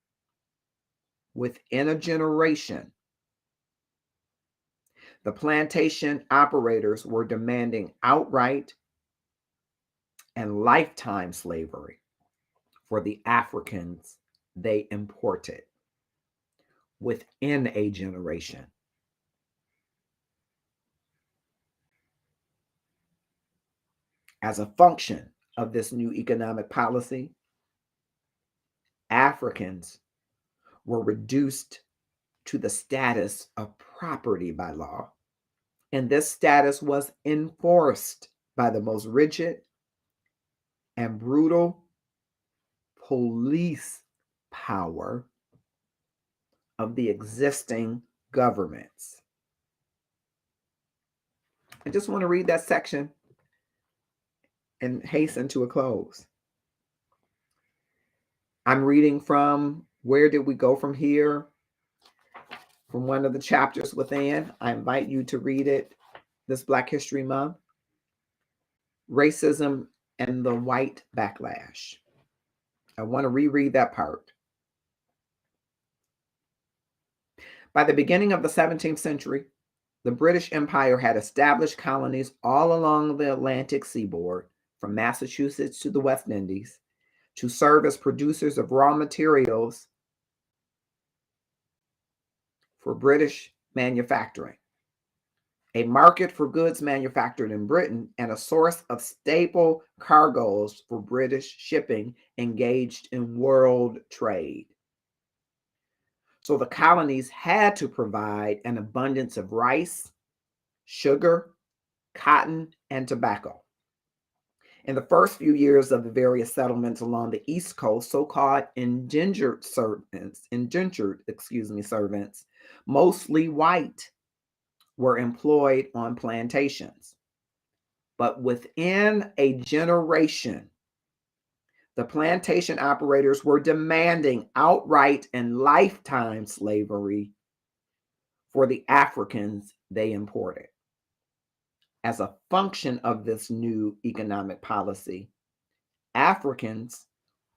[SPEAKER 2] the plantation operators were demanding outright and lifetime slavery for the Africans they imported within a generation. As a function of this new economic policy, Africans were reduced to the status of property by law, and this status was enforced by the most rigid and brutal police power of the existing governments. I just want to read that section and hasten to a close. I'm reading from Where Did We Go From Here? From one of the chapters within. I invite you to read it this Black History Month. Racism and the White Backlash. I want to reread that part. By the beginning of the 17th century, the British Empire had established colonies all along the Atlantic seaboard, from Massachusetts to the West Indies, to serve as producers of raw materials for British manufacturing, a market for goods manufactured in Britain, and a source of staple cargoes for British shipping engaged in world trade. So the colonies had to provide an abundance of rice, sugar, cotton, and tobacco. In the first few years of the various settlements along the East Coast, so-called indentured servants, mostly white, were employed on plantations. But within a generation, the plantation operators were demanding outright and lifetime slavery for the Africans they imported. As a function of this new economic policy, Africans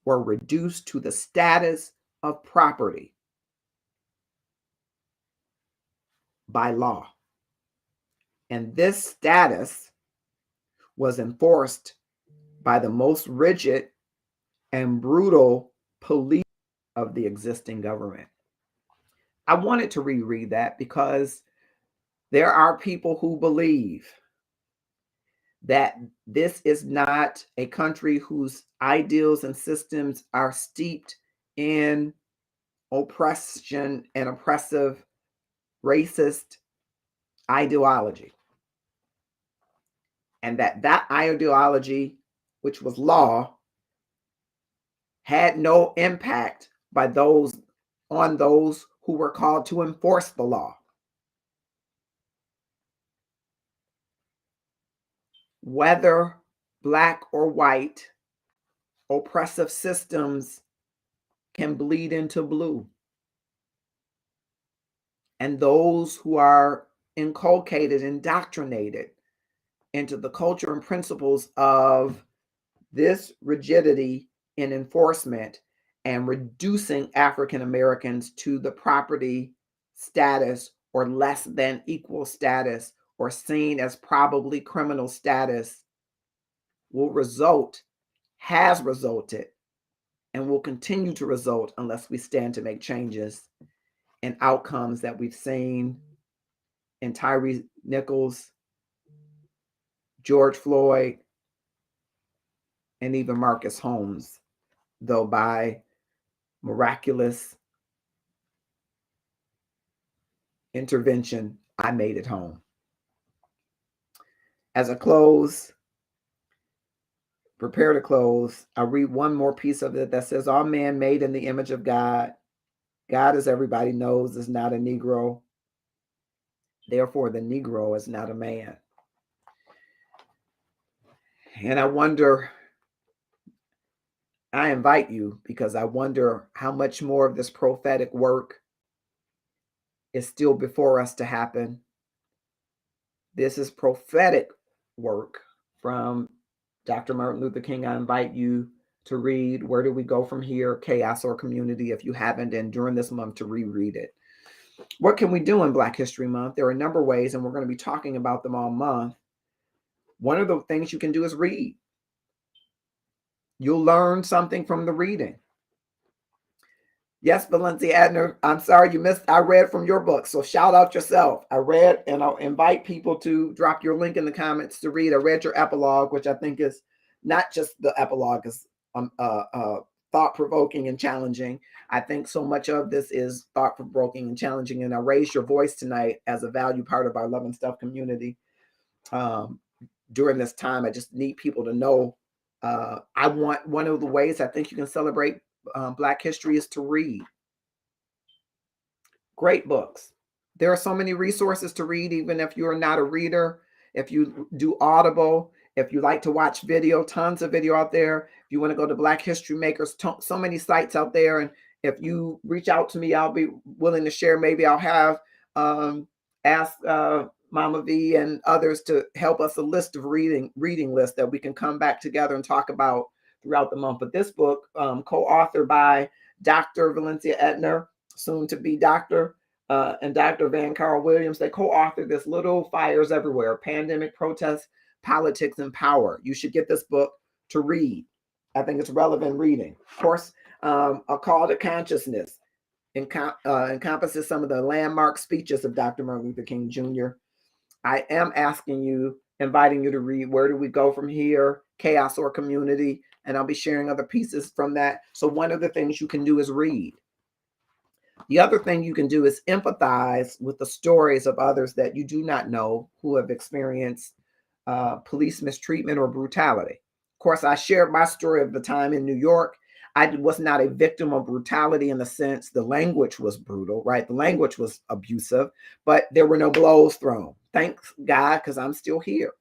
[SPEAKER 2] were reduced to the status of property by law. And this status was enforced by the most rigid and brutal police of the existing government. I wanted to reread that because there are people who believe that this is not a country whose ideals and systems are steeped in oppression and oppressive, racist ideology. And that ideology, which was law, had no impact on those who were called to enforce the law. Whether Black or white, oppressive systems can bleed into blue. And those who are inculcated, indoctrinated into the culture and principles of this rigidity in enforcement and reducing African Americans to the property status or less than equal status, or seen as probably criminal status, has resulted, and will continue to result unless we stand to make changes in outcomes that we've seen in Tyre Nichols, George Floyd, and even Marcus Holmes, though by miraculous intervention, I made it home. As I prepare to close, I'll read one more piece of it that says, all men made in the image of God. God, as everybody knows, is not a Negro. Therefore, the Negro is not a man. And I invite you, because I wonder how much more of this prophetic work is still before us to happen. This is prophetic work from Dr. Martin Luther King. I invite you to read Where Do We Go From Here? Chaos or Community, if you haven't, and during this month to reread it. What can we do in Black History Month? There are a number of ways, and we're going to be talking about them all month. One of the things you can do is read. You'll learn something from the reading. Yes, Valencia Adner, I'm sorry you missed. I read from your book, so shout out yourself. I read, and I'll invite people to drop your link in the comments to read. I read your epilogue, which I think is not just the epilogue is thought-provoking and challenging. I think so much of this is thought-provoking and challenging, and I raised your voice tonight as a value part of our Love and Stuff community. During this time, I just need people to know I want one of the ways I think you can celebrate Black history is to read. Great books. There are so many resources to read, even if you're not a reader. If you do Audible, if you like to watch video, tons of video out there. If you want to go to Black History Makers, so many sites out there. And if you reach out to me, I'll be willing to share. Maybe I'll have ask Mama V and others to help us a list of reading lists that we can come back together and talk about throughout the month. But this book, co-authored by Dr. Valencia Etner, soon to be Dr. And Dr. Van Carl Williams, they co-authored this Little Fires Everywhere, Pandemic, Protests, Politics, and Power. You should get this book to read. I think it's relevant reading. Of course, A Call to Consciousness encompasses some of the landmark speeches of Dr. Martin Luther King Jr. I am inviting you to read Where Do We Go From Here? Chaos or Community, and I'll be sharing other pieces from that. So one of the things you can do is read. The other thing you can do is empathize with the stories of others that you do not know who have experienced police mistreatment or brutality. Of course, I shared my story of the time in New York. I was not a victim of brutality in the sense the language was brutal, right? The language was abusive, but there were no blows thrown. Thanks God, because I'm still here.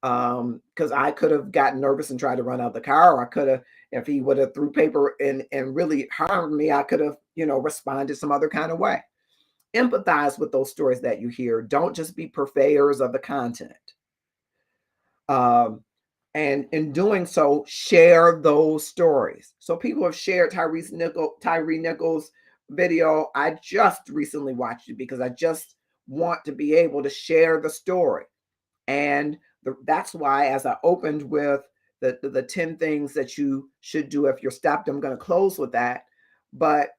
[SPEAKER 2] Because I could have gotten nervous and tried to run out the car, or I could have, if he would have threw paper and really harmed me, I could have, responded some other kind of way. Empathize with those stories that you hear. Don't just be purveyors of the content. And in doing so, share those stories. So people have shared Tyre Nichols' video. I just recently watched it because I just want to be able to share the story. And that's why, as I opened with the 10 things that you should do if you're stopped, I'm going to close with that. But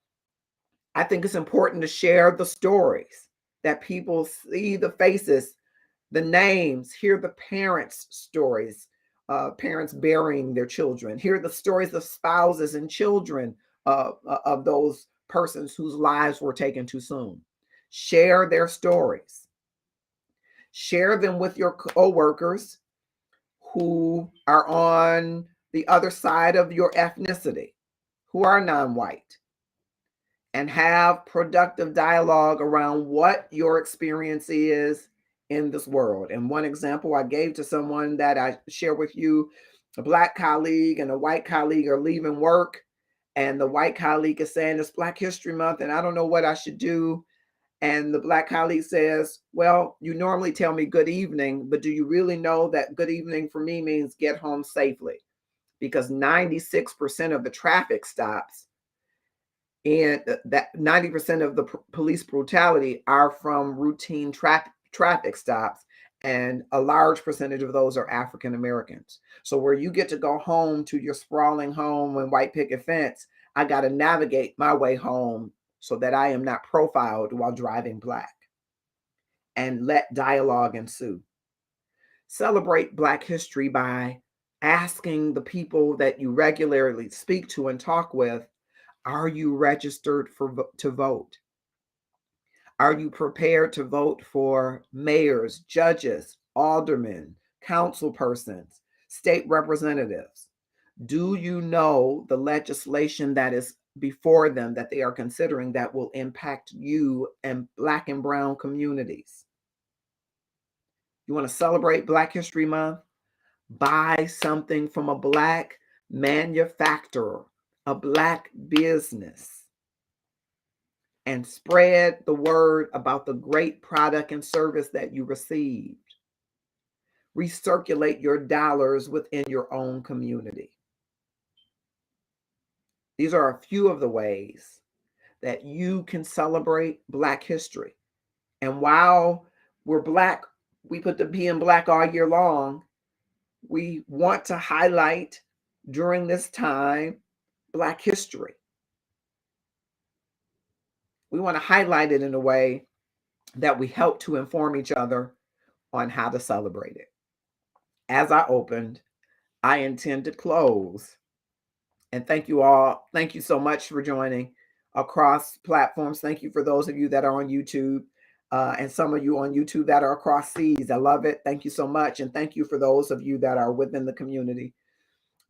[SPEAKER 2] I think it's important to share the stories, that people see the faces, the names, hear the parents' stories, parents burying their children, hear the stories of spouses and children of those persons whose lives were taken too soon. Share their stories. Share them with your coworkers who are on the other side of your ethnicity, who are non-white, and have productive dialogue around what your experience is in this world. And one example I gave to someone that I share with you, a Black colleague and a white colleague are leaving work, and the white colleague is saying it's Black History Month and I don't know what I should do. And the Black colleague says, well, you normally tell me good evening, but do you really know that good evening for me means get home safely? Because 96% of the traffic stops and that 90% of the police brutality are from routine traffic stops. And a large percentage of those are African Americans. So where you get to go home to your sprawling home and white picket fence, I got to navigate my way home so that I am not profiled while driving Black, and let dialogue ensue. Celebrate Black history by asking the people that you regularly speak to and talk with, are you registered to vote? Are you prepared to vote for mayors, judges, aldermen, council persons, state representatives? Do you know the legislation that is before them that they are considering that will impact you and Black and brown communities? You want to celebrate Black History Month? Buy something from a Black manufacturer, a Black business, and spread the word about the great product and service that you received. Recirculate your dollars within your own community. These are a few of the ways that you can celebrate Black history. And while we're Black, we put the B in Black all year long. We want to highlight during this time Black history. We want to highlight it in a way that we help to inform each other on how to celebrate it. As I opened, I intend to close. And thank you all. Thank you so much for joining across platforms. Thank you for those of you that are on YouTube, and some of you on YouTube that are across seas. I love it. Thank you so much. And thank you for those of you that are within the community.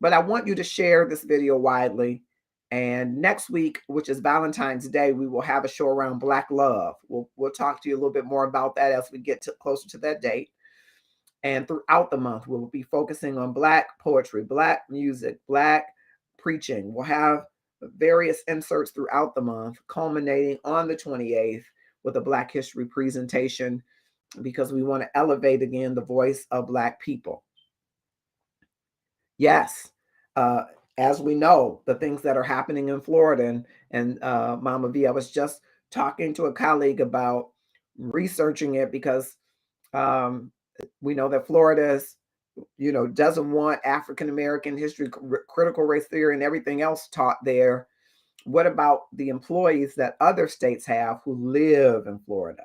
[SPEAKER 2] But I want you to share this video widely. And next week, which is Valentine's Day, we will have a show around Black love. We'll talk to you a little bit more about that as we get closer to that date. And throughout the month, we'll be focusing on Black poetry, Black music, Black preaching. We'll have various inserts throughout the month, culminating on the 28th with a Black history presentation, because we want to elevate again the voice of Black people. Yes, as we know, the things that are happening in Florida, and Mama V, I was just talking to a colleague about researching it, because we know that Florida doesn't want African American history, critical race theory, and everything else taught there. What about the employees that other states have who live in Florida?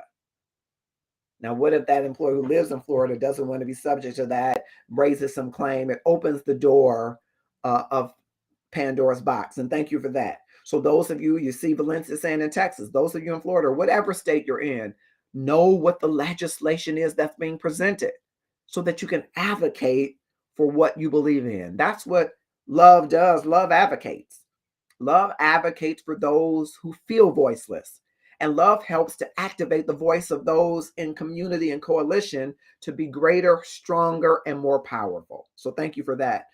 [SPEAKER 2] Now, what if that employee who lives in Florida doesn't want to be subject to that, raises some claim? It opens the door of Pandora's box. And thank you for that. So those of you see Valencia saying in Texas, those of you in Florida, or whatever state you're in, know what the legislation is that's being presented so that you can advocate for what you believe in. That's what love does. Love advocates. Love advocates for those who feel voiceless. And love helps to activate the voice of those in community and coalition to be greater, stronger, and more powerful. So thank you for that,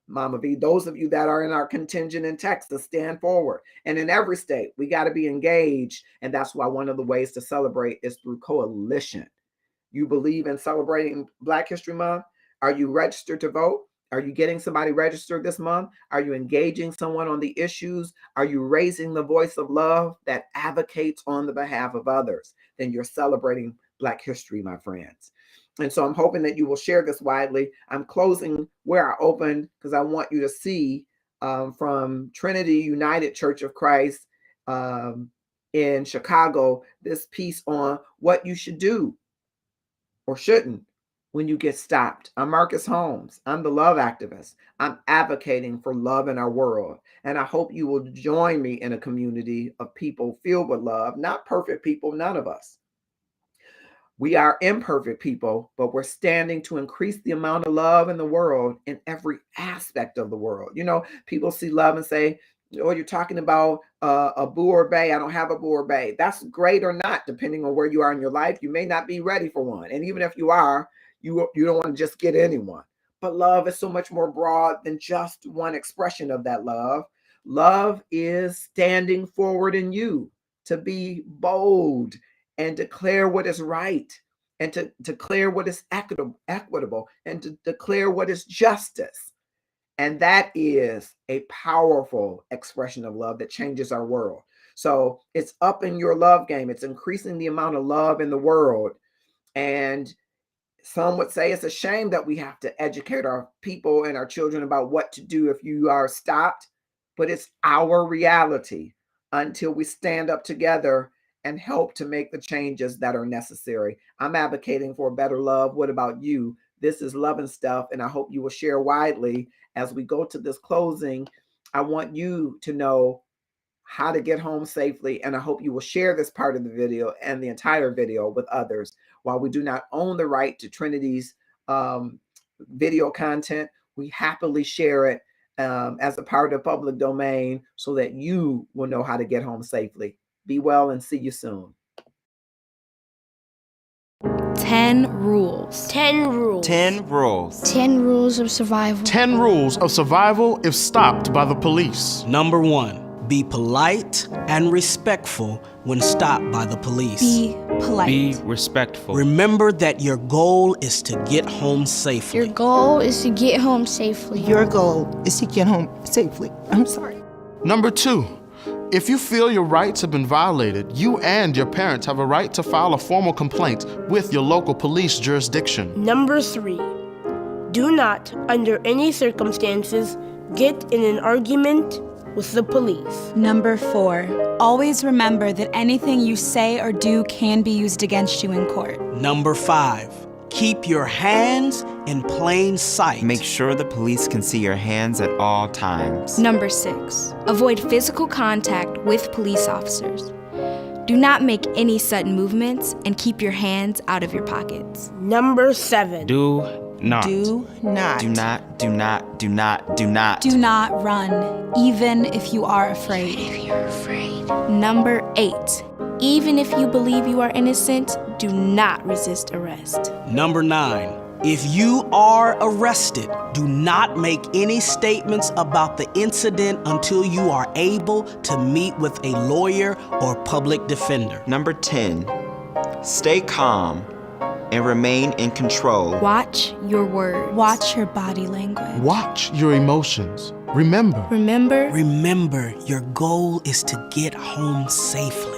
[SPEAKER 2] Mama V. Those of you that are in our contingent in Texas, stand forward. And in every state, we got to be engaged. And that's why one of the ways to celebrate is through coalition. You believe in celebrating Black History Month? Are you registered to vote? Are you getting somebody registered this month? Are you engaging someone on the issues? Are you raising the voice of love that advocates on the behalf of others? Then you're celebrating Black history, my friends. And so I'm hoping that you will share this widely. I'm closing where I opened because I want you to see from Trinity United Church of Christ in Chicago, this piece on what you should do or shouldn't when you get stopped. I'm Marcus Holmes. I'm the love activist. I'm advocating for love in our world. And I hope you will join me in a community of people filled with love, not perfect people, none of us. We are imperfect people, but we're standing to increase the amount of love in the world in every aspect of the world. People see love and say, oh, you're talking about a boo or bae. I don't have a boo or bae. That's great or not, depending on where you are in your life. You may not be ready for one. And even if you are, you don't want to just get anyone. But love is so much more broad than just one expression of that love. Love is standing forward in you to be bold and declare what is right, and to declare what is equitable, and to declare what is justice. And that is a powerful expression of love that changes our world. So it's upping your love game. It's increasing the amount of love in the world. And some would say it's a shame that we have to educate our people and our children about what to do if you are stopped, but it's our reality until we stand up together and help to make the changes that are necessary. I'm advocating for better love. What about you? This is Love and Stuff, and I hope you will share widely. As we go to this closing, I want you to know how to get home safely, and I hope you will share this part of the video and the entire video with others. While we do not own the right to Trinity's video content, we happily share it as a part of public domain so that you will know how to get home safely. Be well and see you soon.
[SPEAKER 3] 10 rules.
[SPEAKER 9] 10 rules.
[SPEAKER 5] 10 rules.
[SPEAKER 4] 10 rules of survival.
[SPEAKER 6] 10 rules of survival if stopped by the police.
[SPEAKER 7] Number 1, be polite and respectful when stopped by the police.
[SPEAKER 3] Be polite.
[SPEAKER 11] Be respectful.
[SPEAKER 7] Remember that your goal is to get home safely.
[SPEAKER 4] Your goal is to get home safely.
[SPEAKER 8] Your goal is to get home safely. I'm sorry.
[SPEAKER 6] Number 2, if you feel your rights have been violated, you and your parents have a right to file a formal complaint with your local police jurisdiction.
[SPEAKER 9] Number 3, do not, under any circumstances, get in an argument with the police.
[SPEAKER 3] Number 4, always remember that anything you say or do can be used against you in court.
[SPEAKER 7] Number 5, keep your hands in plain sight.
[SPEAKER 5] Make sure the police can see your hands at all times.
[SPEAKER 3] Number 6, avoid physical contact with police officers. Do not make any sudden movements and keep your hands out of your pockets.
[SPEAKER 9] Number 7,
[SPEAKER 11] Do not.
[SPEAKER 8] Do not.
[SPEAKER 5] Do not, do not, do not, do not.
[SPEAKER 3] Do not run, even if you are afraid. Number 8, even if you believe you are innocent, do not resist arrest.
[SPEAKER 7] Number 9, if you are arrested, do not make any statements about the incident until you are able to meet with a lawyer or public defender.
[SPEAKER 5] Number 10, stay calm and remain in control.
[SPEAKER 3] Watch your words. Watch your body language.
[SPEAKER 6] Watch your emotions. Remember,
[SPEAKER 3] Remember,
[SPEAKER 7] Remember, your goal is to get home safely.